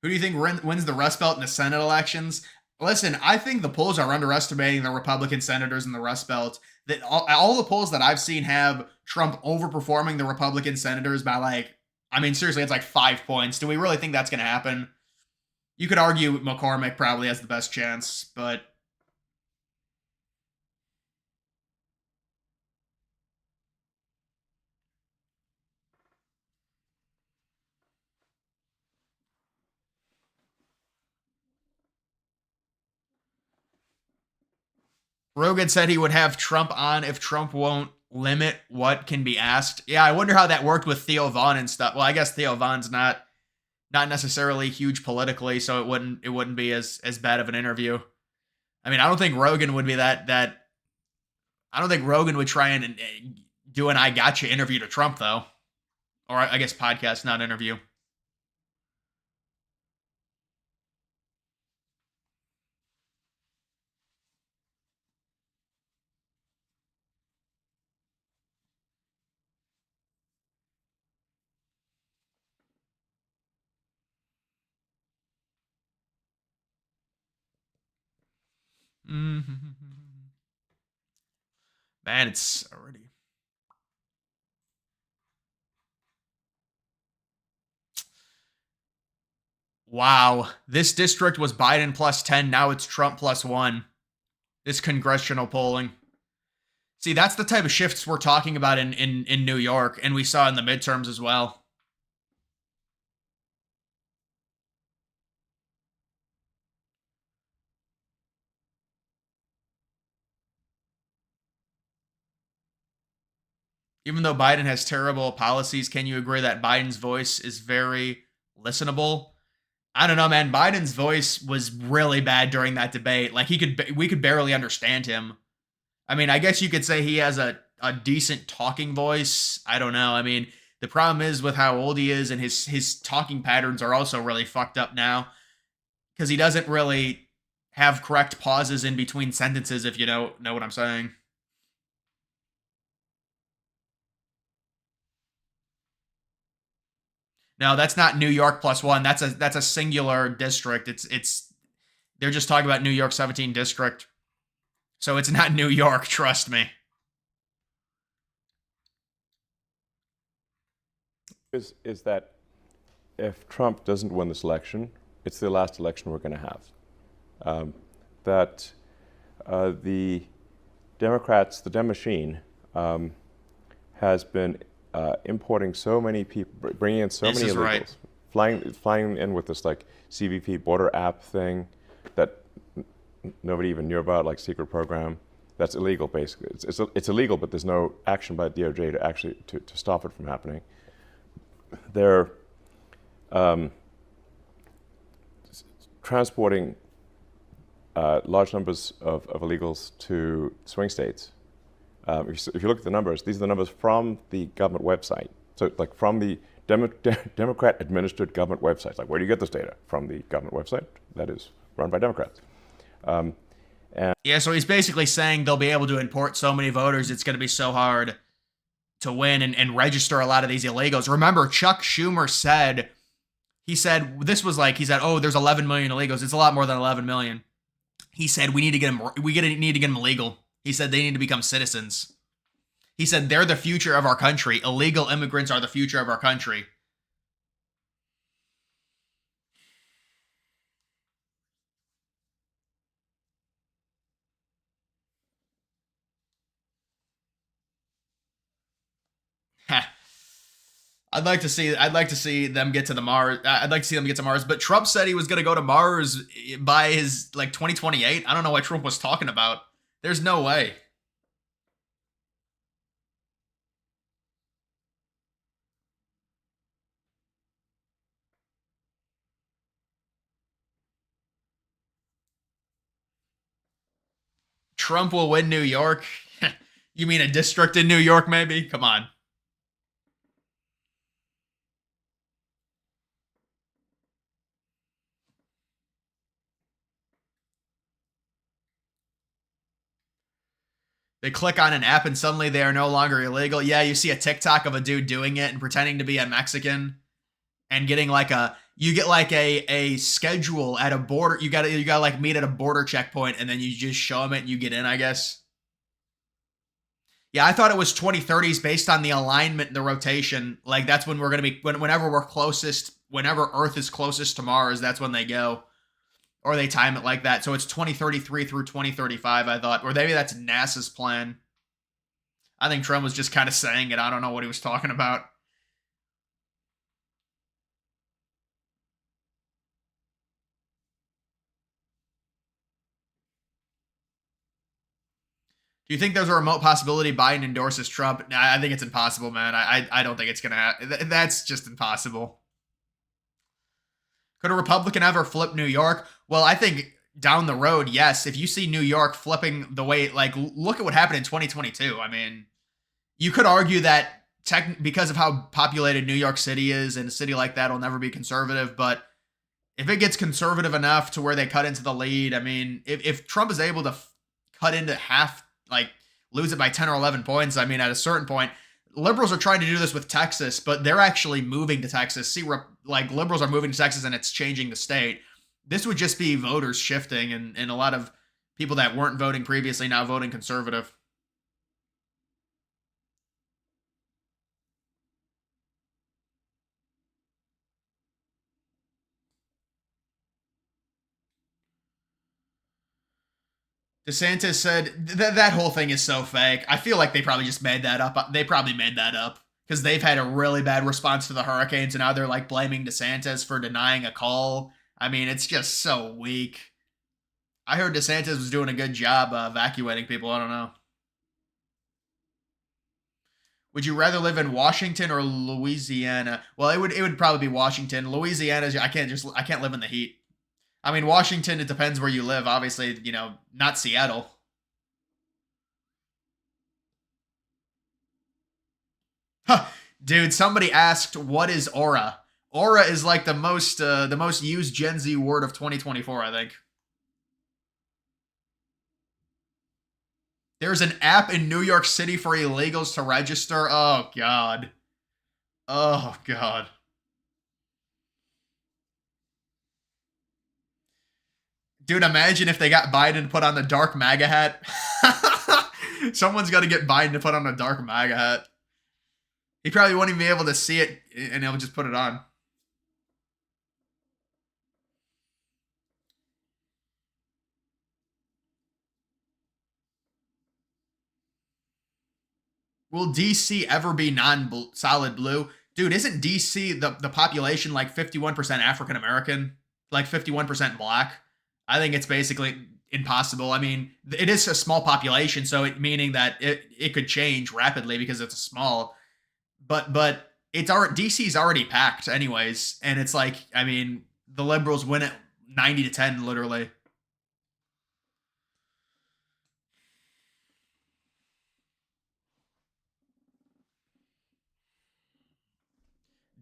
Who do you think wins the Rust Belt in the Senate elections? Listen, I think the polls are underestimating the Republican senators in the Rust Belt. That all the polls that I've seen have Trump overperforming the Republican senators by seriously, it's like 5 points. Do we really think that's going to happen? You could argue McCormick probably has the best chance, but Rogan said he would have Trump on if Trump won't limit what can be asked. Yeah, I wonder how that worked with Theo Vaughn and stuff. Well, I guess Theo Vaughn's not necessarily huge politically, so it wouldn't be as bad of an interview. I mean, I don't think Rogan would be that. I don't think Rogan would try and do an "I gotcha" interview to Trump, though, or I guess podcast, not interview. Mm-hmm. Man, it's already. Wow. This district was Biden plus 10. Now it's Trump plus 1. This congressional polling. See, that's the type of shifts we're talking about in New York, and we saw in the midterms as well. Even though Biden has terrible policies, can you agree that Biden's voice is very listenable? I don't know, man. Biden's voice was really bad during that debate. Like we could barely understand him. I mean, I guess you could say he has a decent talking voice. I don't know. I mean, the problem is with how old he is, and his talking patterns are also really fucked up now, because he doesn't really have correct pauses in between sentences, if you know what I'm saying. No, that's not New York plus 1. That's a singular district. It's they're just talking about New York 17 district. So it's not New York, trust me. Is that if Trump doesn't win this election, it's the last election we're going to have. The Democrats, the Dem machine, has been importing so many people, bringing in so many illegals, right. flying in with this like CBP border app thing that nobody even knew about, like secret program. That's illegal, basically. It's illegal, but there's no action by DOJ to actually to stop it from happening. They're transporting large numbers of illegals to swing states. If you look at the numbers, these are the numbers from the government website. So like from the Democrat-administered government websites. Like, where do you get this data? From the government website that is run by Democrats. Yeah, so he's basically saying they'll be able to import so many voters, it's going to be so hard to win and register a lot of these illegals. Remember, Chuck Schumer said, oh, there's 11 million illegals. It's a lot more than 11 million. He said, we need to get them legal. He said they need to become citizens. He said they're the future of our country. Illegal immigrants are the future of our country. I'd like to see them get to the Mars. I'd like to see them get to Mars. But Trump said he was going to go to Mars by his 2028. I don't know what Trump was talking about. There's no way. Trump will win New York. You mean a district in New York, maybe? Come on. They click on an app and suddenly they are no longer illegal. Yeah, you see a TikTok of a dude doing it and pretending to be a Mexican and getting like a schedule at a border. You gotta like meet at a border checkpoint and then you just show them it and you get in, I guess. Yeah, I thought it was 2030s based on the alignment and the rotation. Like that's when we're gonna be whenever Earth is closest to Mars, that's when they go. Or they time it like that. So it's 2033 through 2035, I thought. Or maybe that's NASA's plan. I think Trump was just kind of saying it. I don't know what he was talking about. Do you think there's a remote possibility Biden endorses Trump? Nah, I think it's impossible, man. I don't think it's going to happen. That's just impossible. Could a Republican ever flip New York? Well, I think down the road, yes. If you see New York flipping the way, like, look at what happened in 2022. I mean, you could argue that because of how populated New York City is, and a city like that will never be conservative. But if it gets conservative enough to where they cut into the lead, I mean, if Trump is able to cut into half, like, lose it by 10 or 11 points, I mean, at a certain point, liberals are trying to do this with Texas, but they're actually moving to Texas. See, like liberals are moving to Texas and it's changing the state. This would just be voters shifting and a lot of people that weren't voting previously now voting conservative. DeSantis said that whole thing is so fake. I feel like they probably just made that up. They probably made that up because they've had a really bad response to the hurricanes and now they're like blaming DeSantis for denying a call. I mean, it's just so weak. I heard DeSantis was doing a good job evacuating people. I don't know. Would you rather live in Washington or Louisiana? Well, it would probably be Washington. Louisiana, I can't live in the heat. I mean, Washington, it depends where you live. Obviously, not Seattle. Huh. Dude, somebody asked, what is aura? Aura is like the most used Gen Z word of 2024, I think. There's an app in New York City for illegals to register. Oh, God. Oh, God. Dude, imagine if they got Biden to put on the dark MAGA hat. Someone's got to get Biden to put on a dark MAGA hat. He probably won't even be able to see it, and he'll just put it on. Will DC ever be non-solid blue? Dude, isn't DC the population like 51% African American? Like 51% black? I think it's basically impossible. I mean, it is a small population, so meaning that it could change rapidly because it's a small. But it's DC's already packed anyways, and it's like, I mean, the liberals win it 90-10 literally.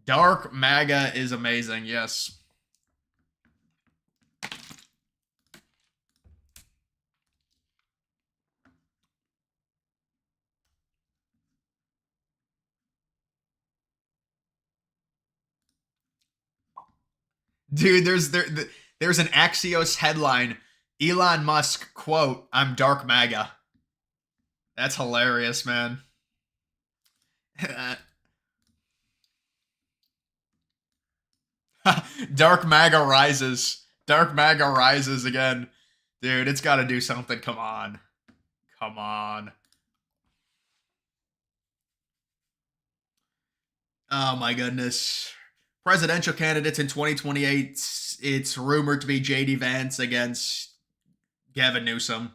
Dark MAGA is amazing, yes. Dude, there's an Axios headline. Elon Musk, quote, "I'm dark MAGA." That's hilarious, man. Dark MAGA rises. Dark MAGA rises again. Dude, it's got to do something. Come on. Come on. Oh my goodness. Presidential candidates in 2028. It's rumored to be J.D. Vance against Gavin Newsom.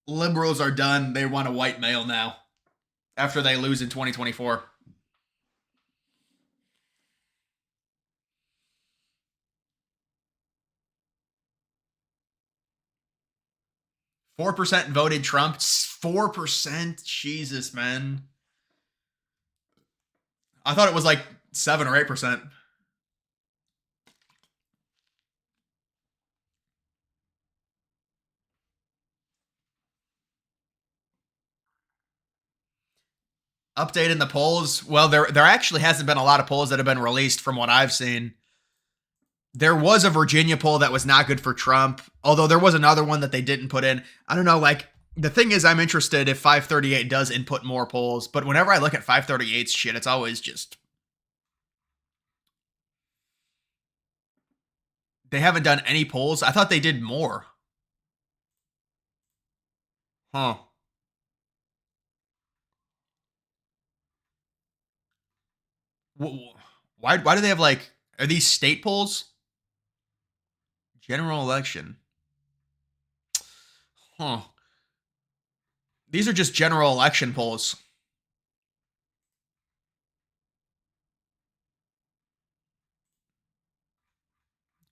Liberals are done. They want a white male now after they lose in 2024. 4% voted Trump. 4%? Jesus, man. I thought it was like 7 or 8%. Update in the polls. Well, there actually hasn't been a lot of polls that have been released from what I've seen. There was a Virginia poll that was not good for Trump, although there was another one that they didn't put in. I don't know, like, the thing is, I'm interested if 538 does input more polls, but whenever I look at 538's shit, it's always just... They haven't done any polls. I thought they did more. Huh. Why do they have, like... Are these state polls? General election. Huh. These are just general election polls.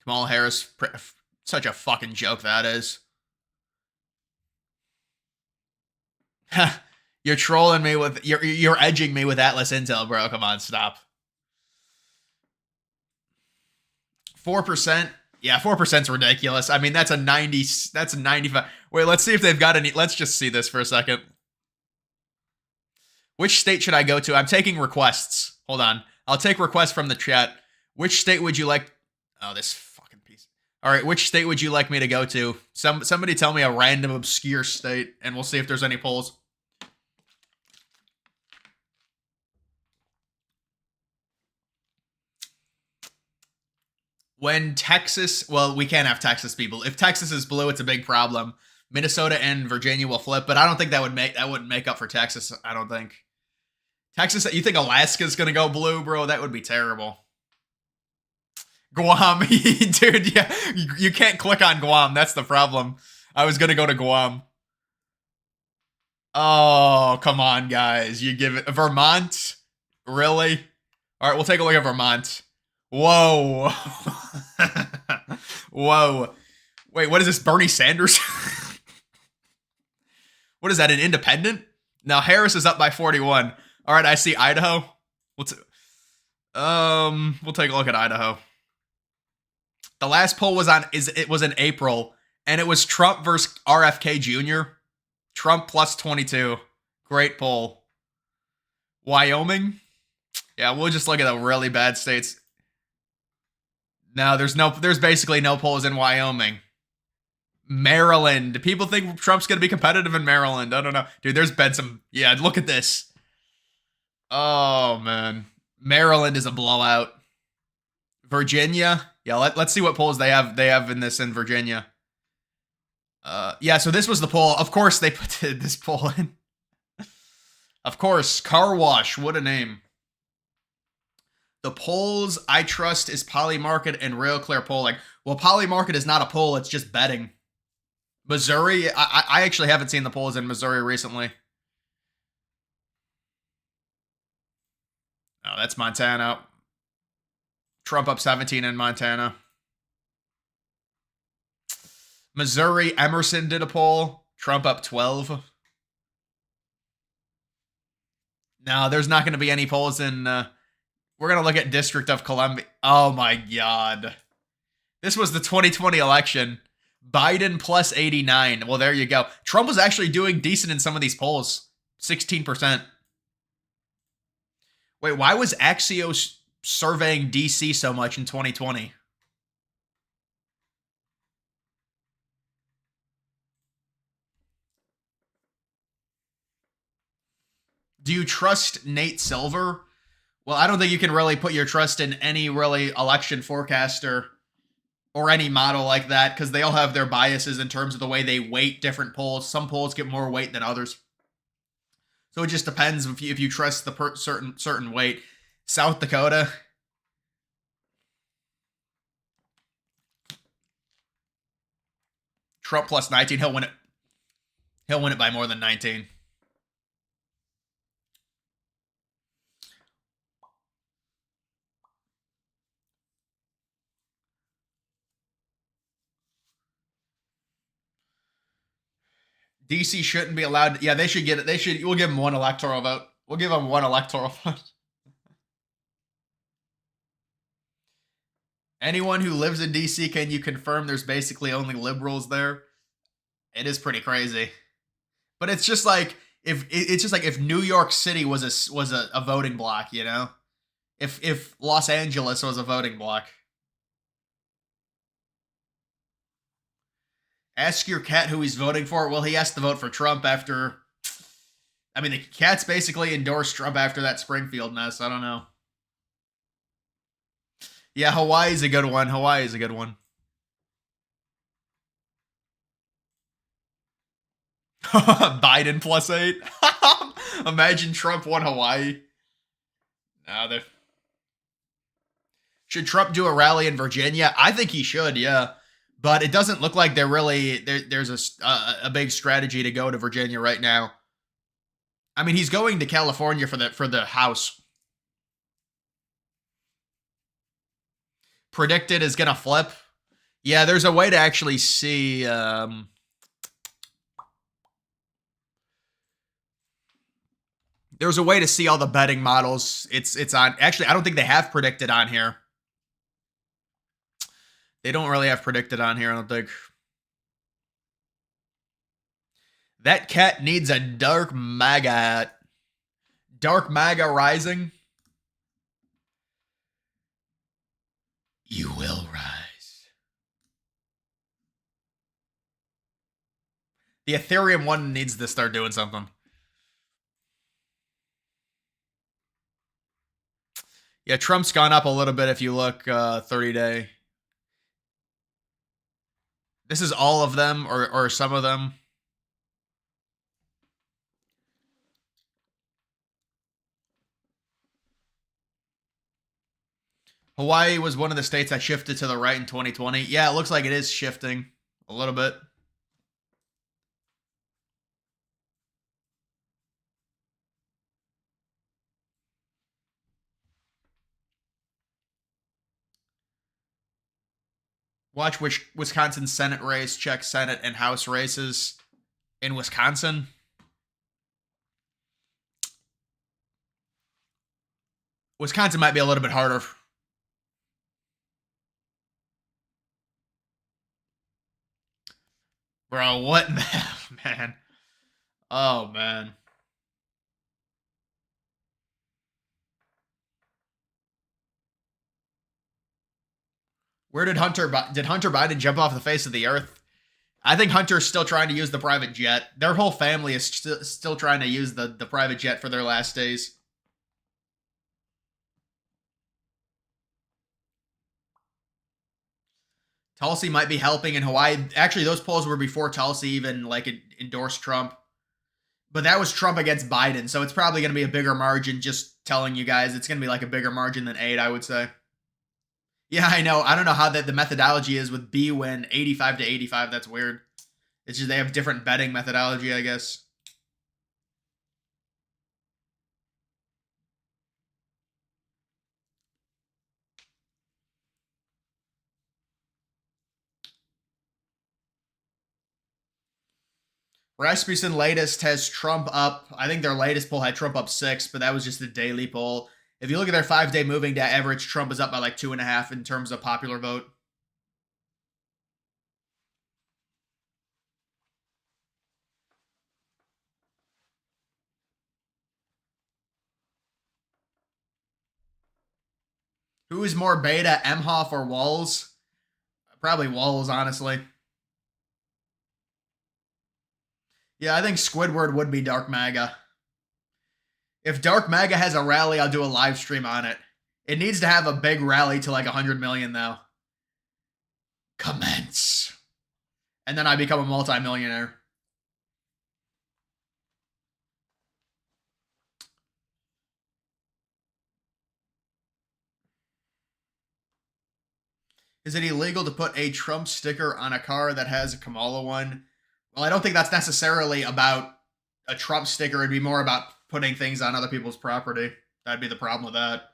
Kamala Harris, such a fucking joke that is. You're trolling me with, you're edging me with Atlas Intel, bro. Come on, stop. 4%. Yeah, 4%'s ridiculous. I mean, that's a 90, that's a 95. Wait, let's see if they've got any. Let's just see this for a second. Which state should I go to? I'm taking requests. Hold on. I'll take requests from the chat. Which state would you like? Oh, this fucking piece. All right, which state would you like me to go to? Somebody tell me a random obscure state, and we'll see if there's any polls. When Texas, well, we can't have Texas people. If Texas is blue, it's a big problem. Minnesota and Virginia will flip, but I don't think that wouldn't make up for Texas. I don't think. Texas, you think Alaska's gonna go blue, bro? That would be terrible. Guam, dude, yeah, you can't click on Guam. That's the problem. I was gonna go to Guam. Oh, come on, guys. You give it Vermont? Really? All right, we'll take a look at Vermont. Whoa. Whoa. Wait, what is this? Bernie Sanders? What is that, an independent? Now Harris is up by 41. All right, I see Idaho. We'll take a look at Idaho. The last poll was in April, and it was Trump versus RFK Jr. Trump plus 22. Great poll. Wyoming? Yeah, we'll just look at the really bad states. No, there's basically no polls in Wyoming. Maryland. People think Trump's going to be competitive in Maryland. I don't know. Dude, there's been some... Yeah, look at this. Oh, man. Maryland is a blowout. Virginia. Yeah, let's see what polls they have in Virginia. Yeah, so this was the poll. Of course they put this poll in. Of course. Car Wash. What a name. The polls I trust is Polymarket and Real Clear Polling. Well, Polymarket is not a poll. It's just betting. Missouri, I actually haven't seen the polls in Missouri recently. Oh, that's Montana. Trump up 17 in Montana. Missouri, Emerson did a poll. Trump up 12. No, there's not going to be any polls in... we're going to look at District of Columbia. Oh, my God. This was the 2020 election. Biden plus 89. Well, there you go. Trump was actually doing decent in some of these polls. 16%. Wait, why was Axios surveying DC so much in 2020? Do you trust Nate Silver? Well, I don't think you can really put your trust in any really election forecaster or any model like that, because they all have their biases in terms of the way they weight different polls. Some polls get more weight than others. So it just depends if you trust the certain weight. South Dakota. Trump plus 19. He'll win it. He'll win it by more than 19. DC shouldn't be allowed. Yeah, they should get it. We'll give them one electoral vote. We'll give them one electoral vote. Anyone who lives in DC, can you confirm there's basically only liberals there? It is pretty crazy. But it's just like if New York City was a voting block, you know? If Los Angeles was a voting block. Ask your cat who he's voting for. Well, he has to vote for Trump after... I mean, the cat's basically endorsed Trump after that Springfield mess. I don't know. Yeah, Hawaii's a good one. Hawaii's a good one. Biden plus 8. Imagine Trump won Hawaii. No, should Trump do a rally in Virginia? I think he should, yeah. But it doesn't look like there's a big strategy to go to Virginia right now. I mean, he's going to California for the House. Predicted is gonna flip. Yeah, there's a way to actually see. There's a way to see all the betting models. It's on. Actually, I don't think they have predicted on here. They don't really have predicted on here, I don't think. That cat needs a dark MAGA hat. Dark MAGA rising. You will rise. The Ethereum one needs to start doing something. Yeah, Trump's gone up a little bit if you look 30-day. This is all of them or some of them. Hawaii was one of the states that shifted to the right in 2020. Yeah, it looks like it is shifting a little bit. Watch which Wisconsin Senate race, check Senate and House races in Wisconsin. Wisconsin might be a little bit harder. Bro, what man? Oh, man. Where did Hunter Biden jump off the face of the earth? I think Hunter's still trying to use the private jet. Their whole family is still trying to use the private jet for their last days. Tulsi might be helping in Hawaii. Actually, those polls were before Tulsi even like endorsed Trump. But that was Trump against Biden, so it's probably going to be a bigger margin. Just telling you guys, it's going to be like a bigger margin than 8, I would say. Yeah, I know. I don't know how the methodology is with B-Win 85 to 85. That's weird. It's just they have different betting methodology, I guess. Rasmussen latest has Trump up. I think their latest poll had Trump up 6, but that was just the daily poll. If you look at their 5-day moving day average, Trump is up by like 2.5 in terms of popular vote. Who is more beta, Emhoff or Walz? Probably Walz, honestly. Yeah, I think Squidward would be Dark MAGA. If Dark MAGA has a rally, I'll do a live stream on it. It needs to have a big rally to like 100 million, though. Commence. And then I become a multimillionaire. Is it illegal to put a Trump sticker on a car that has a Kamala one? Well, I don't think that's necessarily about a Trump sticker. It'd be more about putting things on other people's property. That'd be the problem with that.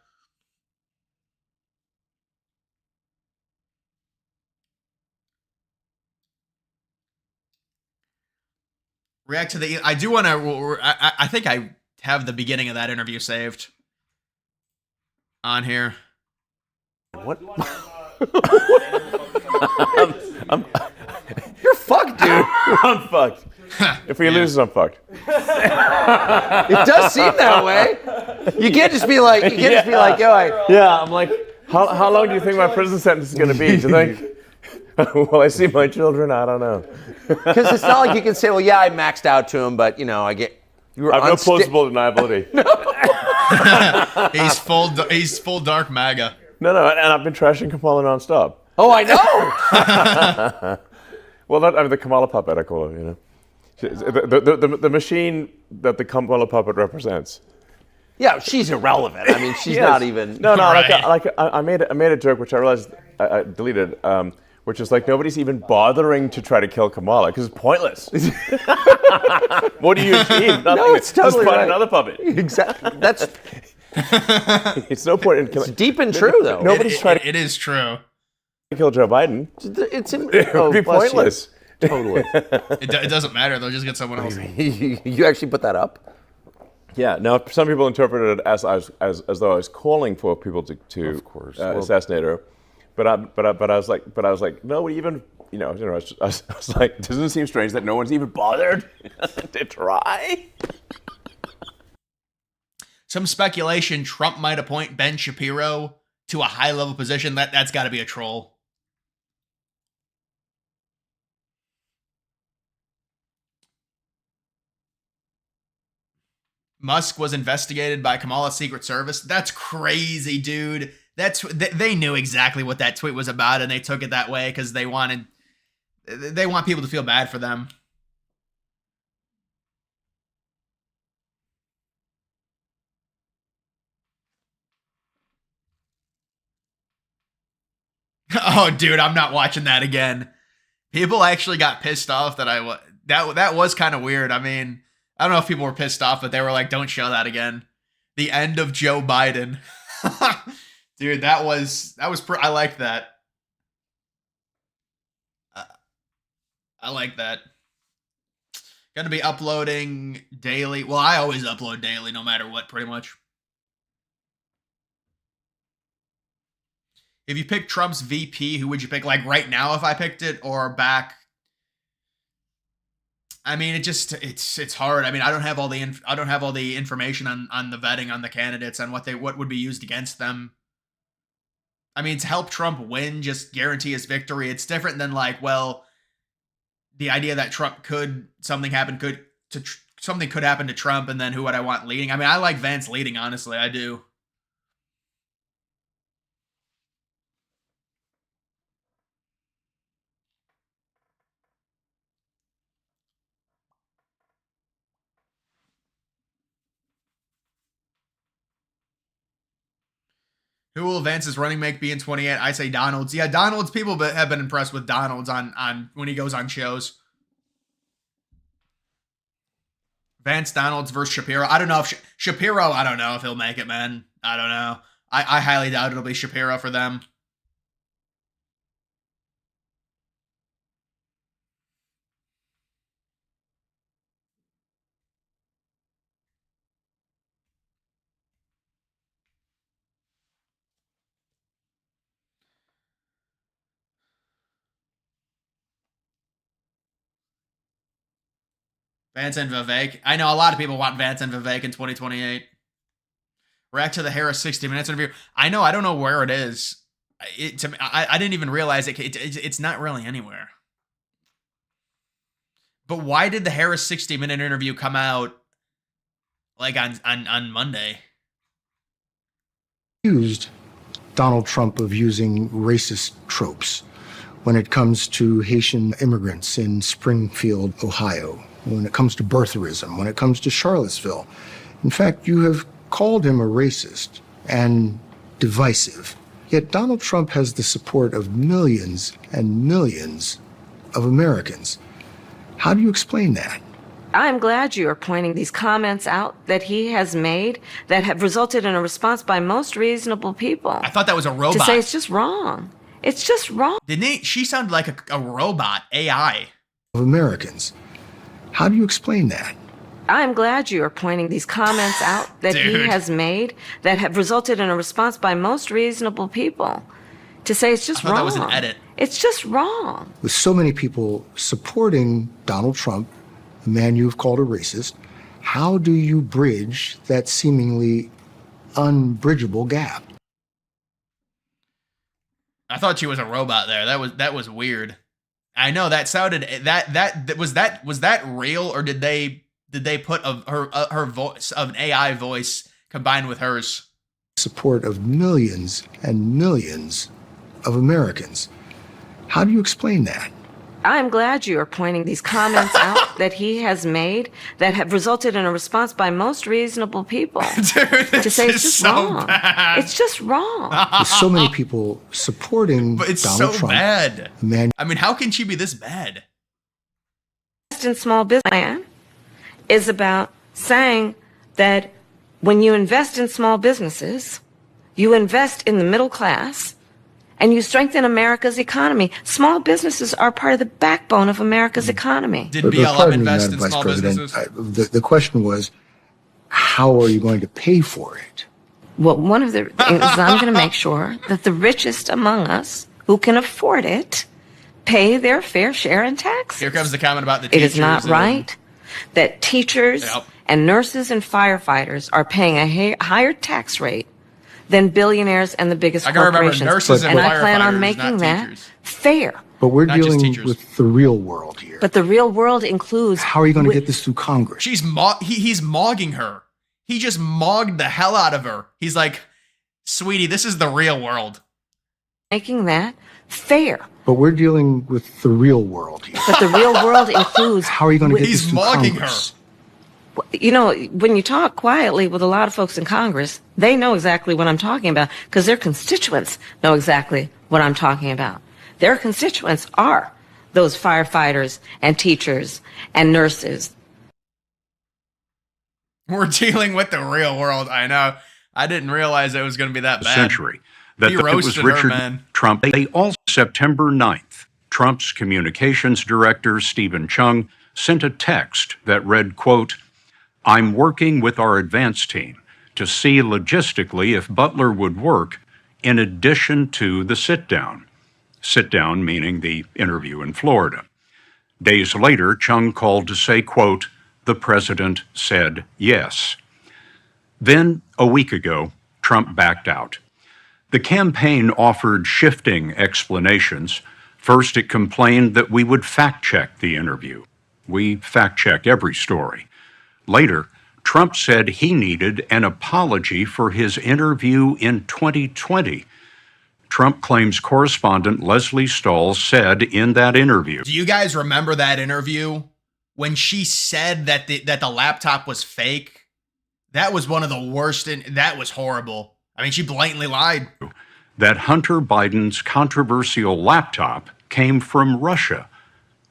React to the... I do want to... I think I have the beginning of that interview saved on here. What? You're fucked, dude. I'm fucked. If he loses, I'm fucked. It does seem that way. You can't just be like, Yeah, I'm like, how long do you think my prison sentence is going to be? Do you think? Will I see my children? I don't know. Because it's not like you can say, well, yeah, I maxed out to him, but, you know, I get... I have no plausible deniability. He's full Dark MAGA. No, and I've been trashing Kamala nonstop. Oh, I know! Well, the Kamala puppet, I call her, you know. The machine that the Kamala puppet represents. Yeah, she's irrelevant. I mean, she's not even... No, Right. I made a joke, which I realized I deleted, which is like, nobody's even bothering to try to kill Kamala, because it's pointless. What do you achieve? Nothing. No, it's totally Just find right. another puppet. Exactly. That's It's no point in killing... deep and true, though. Nobody's trying It is true. to kill Joe Biden. It's It would be bless you. pointless. Totally. It doesn't matter. They'll just get someone else. You actually put that up? Yeah. Now, some people interpreted it as though I was calling for people to Of course. assassinate her, but I was like, no, even I was like, doesn't it seem strange that no one's even bothered to try? Some speculation: Trump might appoint Ben Shapiro to a high-level position. That's got to be a troll. Musk was investigated by Kamala's Secret Service. That's crazy, dude. They knew exactly what that tweet was about, and they took it that way because they want people to feel bad for them. Oh, dude, I'm not watching that again. People actually got pissed off that that was kind of weird. I mean, I don't know if people were pissed off, but they were like, "Don't show that again." The end of Joe Biden, dude. I like that. I like that. Got to be uploading daily. Well, I always upload daily, no matter what, pretty much. If you pick Trump's VP, who would you pick? Like right now, if I picked it, or back? I mean, it's hard. I mean, I don't have all the information on the vetting on the candidates and what would be used against them. I mean, to help Trump win, just guarantee his victory. It's different than like, well, the idea that something could happen to Trump, and then who would I want leading? I mean, I like Vance leading, honestly, I do. Who will Vance's running mate be in 28? I say Donalds. Yeah, Donalds. People have been impressed with Donalds on when he goes on shows. Vance, Donalds versus Shapiro. I don't know if Shapiro. I don't know if he'll make it, man. I don't know. I highly doubt it'll be Shapiro for them. Vance and Vivek. I know a lot of people want Vance and Vivek in 2028. React to the Harris 60 Minutes interview. I know. I don't know where it is. I didn't even realize it's not really anywhere. But why did the Harris 60-minute interview come out like on Monday. Accused Donald Trump of using racist tropes when it comes to Haitian immigrants in Springfield, Ohio, when it comes to birtherism, when it comes to Charlottesville. In fact, you have called him a racist and divisive. Yet Donald Trump has the support of millions and millions of Americans. How do you explain that? I'm glad you are pointing these comments out that he has made that have resulted in a response by most reasonable people. I thought that was a robot. To say it's just wrong. It's just wrong. Didn't she sound like a robot, AI? Of Americans. How do you explain that? I'm glad you are pointing these comments out that he has made that have resulted in a response by most reasonable people. To say it's just wrong. That was an edit. It's just wrong. With so many people supporting Donald Trump, the man you've called a racist, how do you bridge that seemingly unbridgeable gap? I thought she was a robot there. That was weird. I know that sounded that was that real, or did they put her voice of an AI voice combined with hers? Support of millions and millions of Americans. How do you explain that? I'm glad you are pointing these comments out that he has made that have resulted in a response by most reasonable people. Dude, to say it's just so wrong. bad. It's just wrong. With so many people supporting But it's Donald so Trump, bad. the man I mean, how can she be this bad? In small business plan is about saying that when you invest in small businesses, you invest in the middle class and you strengthen America's economy. Small businesses are part of the backbone of America's economy. Did But BLM pardon me, invest Madam in Vice small President, businesses? the question was, how are you going to pay for it? Well, one of the things is I'm going to make sure that the richest among us who can afford it pay their fair share in taxes. Here comes the comment about the It teachers. is not and- right that teachers Yep. and nurses and firefighters are paying a higher tax rate than billionaires and the biggest I gotta remember, corporations. nurses and and I plan on firefighters, making not that teachers. fair. But we're Not just dealing teachers. with the real world here. But the real world includes How are you going to wi- get this through Congress? He's mogging her. He just mogged the hell out of her. He's like, sweetie, this is the real world. making that fair. But we're dealing with the real world here. But the real world includes How are you going to get He's this through mogging Congress? You know, when you talk quietly with a lot of folks in Congress, they know exactly what I'm talking about because their constituents know exactly what I'm talking about. Their constituents are those firefighters and teachers and nurses. We're dealing with the real world. I know. I didn't realize it was going to be that bad. Century. That He it was roasted her, Richard man. Trump. They also, September 9th, Trump's communications director, Stephen Chung, sent a text that read, quote, "I'm working with our advance team to see logistically if Butler would work in addition to the sit-down." Sit-down meaning the interview in Florida. Days later, Chung called to say, quote, "The president said yes." Then, a week ago, Trump backed out. The campaign offered shifting explanations. First, it complained that we would fact-check the interview. We fact-check every story. Later, Trump said he needed an apology for his interview in 2020. Trump claims correspondent Leslie Stahl said in that interview, Do you guys remember that interview when she said that the laptop was fake? That was one of the worst. That was horrible. I mean, she blatantly lied. that Hunter Biden's controversial laptop came from Russia.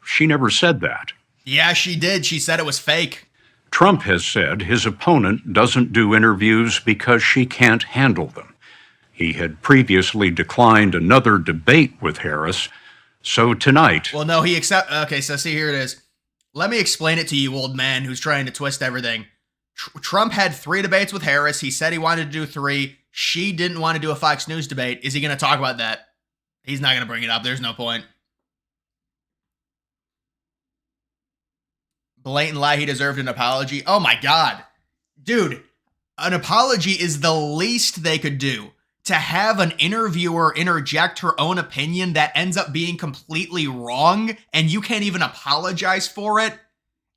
She never said that. Yeah, she did. She said it was fake. Trump has said his opponent doesn't do interviews because she can't handle them. He had previously declined another debate with Harris, so tonight, Well, no, okay, so see, here it is. Let me explain it to you, old man who's trying to twist everything. Trump had 3 debates with Harris. He said he wanted to do 3. She didn't want to do a Fox News debate. Is he going to talk about that? He's not going to bring it up. There's no point. Blatant lie. He deserved an apology. Oh my God. Dude, an apology is the least they could do. To have an interviewer interject her own opinion that ends up being completely wrong and you can't even apologize for it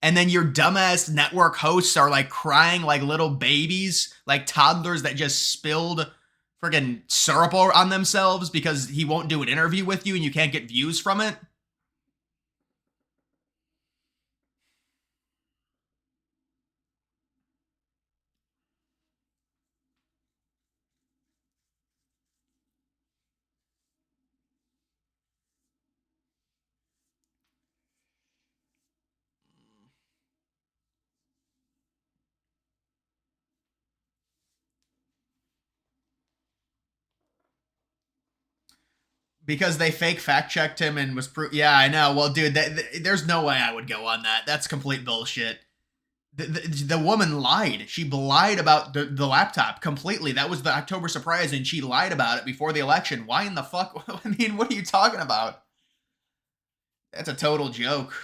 And then your dumbass network hosts are like crying like little babies, like toddlers that just spilled friggin' syrup on themselves because he won't do an interview with you and you can't get views from it. Because they fake fact checked him and was yeah, I know. Well, dude, there's no way I would go on that. That's complete bullshit. The woman lied. She lied about the laptop completely. That was the October surprise, and she lied about it before the election. Why in the fuck? I mean, what are you talking about? That's a total joke.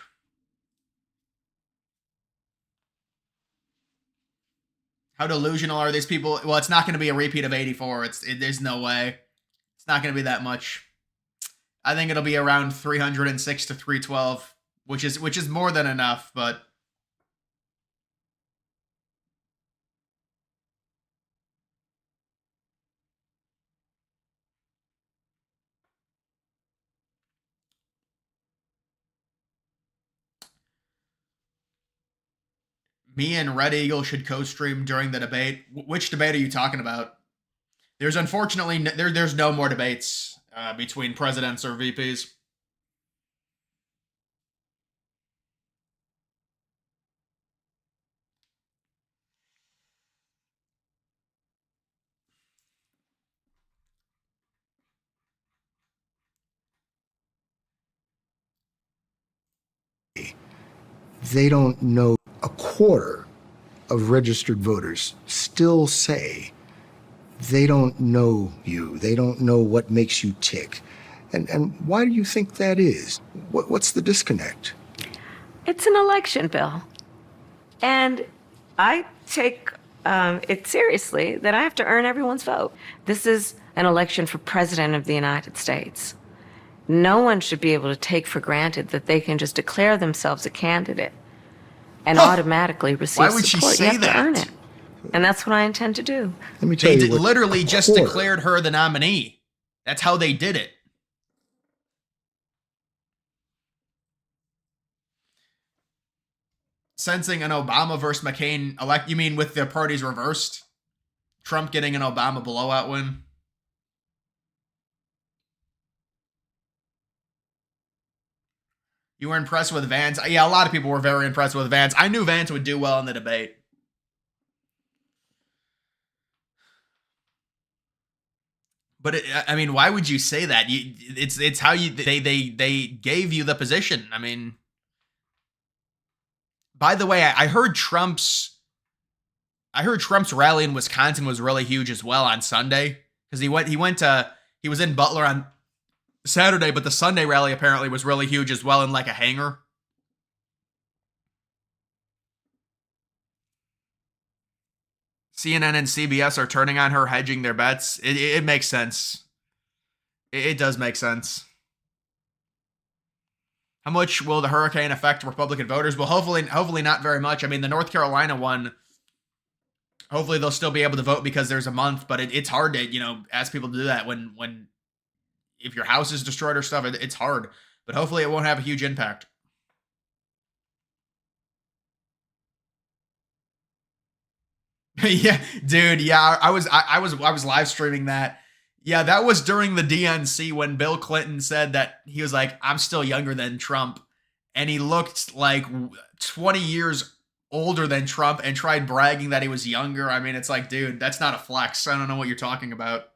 How delusional are these people? Well, it's not going to be a repeat of 84. There's no way. It's not going to be that much. I think it'll be around 306 to 312, which is more than enough, but me and Red Eagle should co-stream during the debate. Which debate are you talking about? There's unfortunately there's no more debates between presidents or VPs. They don't know. A quarter of registered voters still say they don't know you. They don't know what makes you tick. And why do you think that is? What's the disconnect? It's an election, Bill. And I take it seriously that I have to earn everyone's vote. This is an election for President of the United States. No one should be able to take for granted that they can just declare themselves a candidate and automatically receive Why would support. she say you have that? to earn it. And that's what I intend to do. Let me tell They you what, literally a just quarter- declared her the nominee. That's how they did it. Sensing an Obama versus McCain you mean with the parties reversed? Trump getting an Obama blowout win? You were impressed with Vance? Yeah, a lot of people were very impressed with Vance. I knew Vance would do well in the debate. But I mean, why would you say that? It's how they gave you the position. I mean, by the way, I heard Trump's rally in Wisconsin was really huge as well on Sunday because he was in Butler on Saturday, but the Sunday rally apparently was really huge as well in like a hangar. CNN and CBS are turning on her, hedging their bets. It makes sense. It does make sense. How much will the hurricane affect Republican voters? Well, hopefully not very much. I mean, the North Carolina one, hopefully they'll still be able to vote because there's a month, but it's hard to, ask people to do that when if your house is destroyed or stuff, it's hard. But hopefully it won't have a huge impact. Yeah, dude. Yeah, I was live streaming that. Yeah, that was during the DNC when Bill Clinton said that he was like, I'm still younger than Trump. And he looked like 20 years older than Trump and tried bragging that he was younger. I mean, it's like, dude, that's not a flex. I don't know what you're talking about.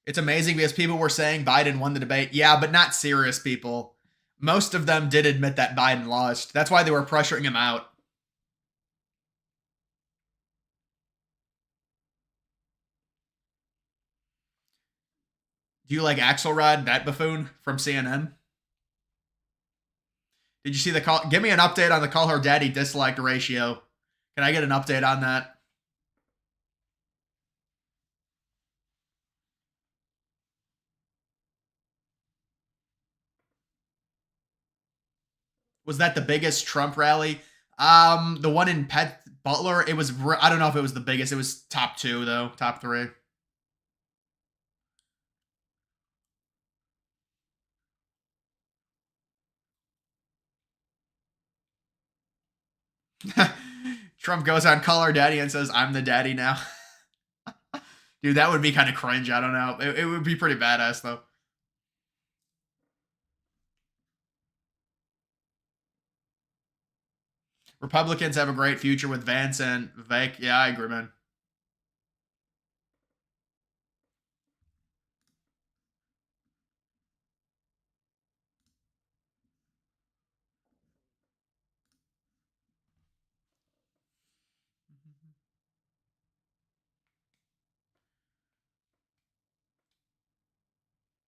It's amazing because people were saying Biden won the debate. Yeah, but not serious people. Most of them did admit that Biden lost. That's why they were pressuring him out. Do you like Axelrod, that buffoon from CNN? Did you see the call? Give me an update on the call her daddy disliked ratio. Can I get an update on that? Was that the biggest Trump rally? The one in Butler, it was, I don't know if it was the biggest. It was top 2, though. Top 3. Trump goes on Call Her Daddy and says, I'm the daddy now. Dude, that would be kind of cringe. I don't know. It would be pretty badass, though. Republicans have a great future with Vance and Vivek. Yeah, I agree, man.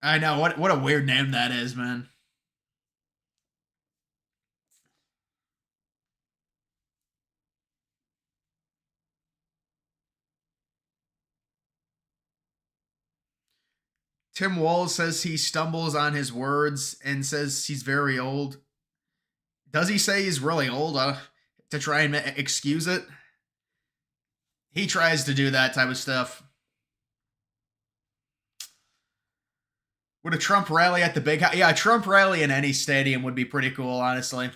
I know. What a weird name that is, man. Tim Walz says he stumbles on his words and says he's very old. Does he say he's really old to try and excuse it? He tries to do that type of stuff. Would a Trump rally at the big house? Yeah, a Trump rally in any stadium would be pretty cool, honestly.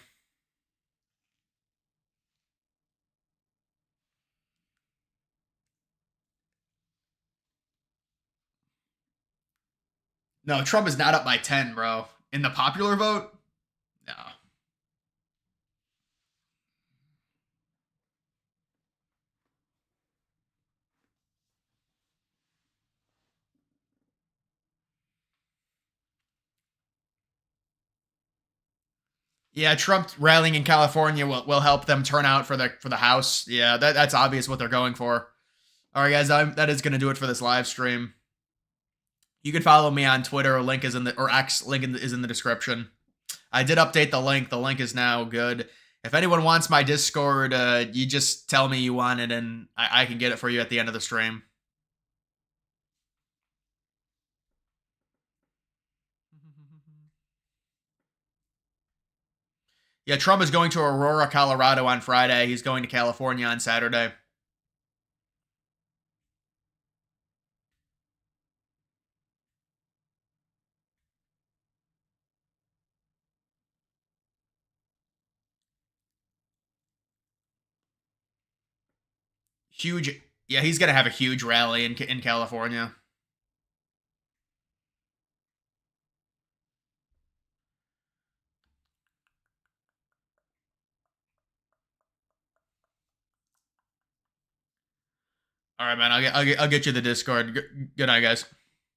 No, Trump is not up by 10, bro. In the popular vote? No. Yeah, Trump rallying in California will help them turn out for the House. Yeah, that's obvious what they're going for. All right, guys, that is going to do it for this live stream. You can follow me on Twitter. Link is in the X. Link is in the description. I did update the link. The link is now good. If anyone wants my Discord, you just tell me you want it, and I can get it for you at the end of the stream. Yeah, Trump is going to Aurora, Colorado on Friday. He's going to California on Saturday. Huge. Yeah, he's going to have a huge rally in California. All right, man. I'll get you the Discord. Good night, guys.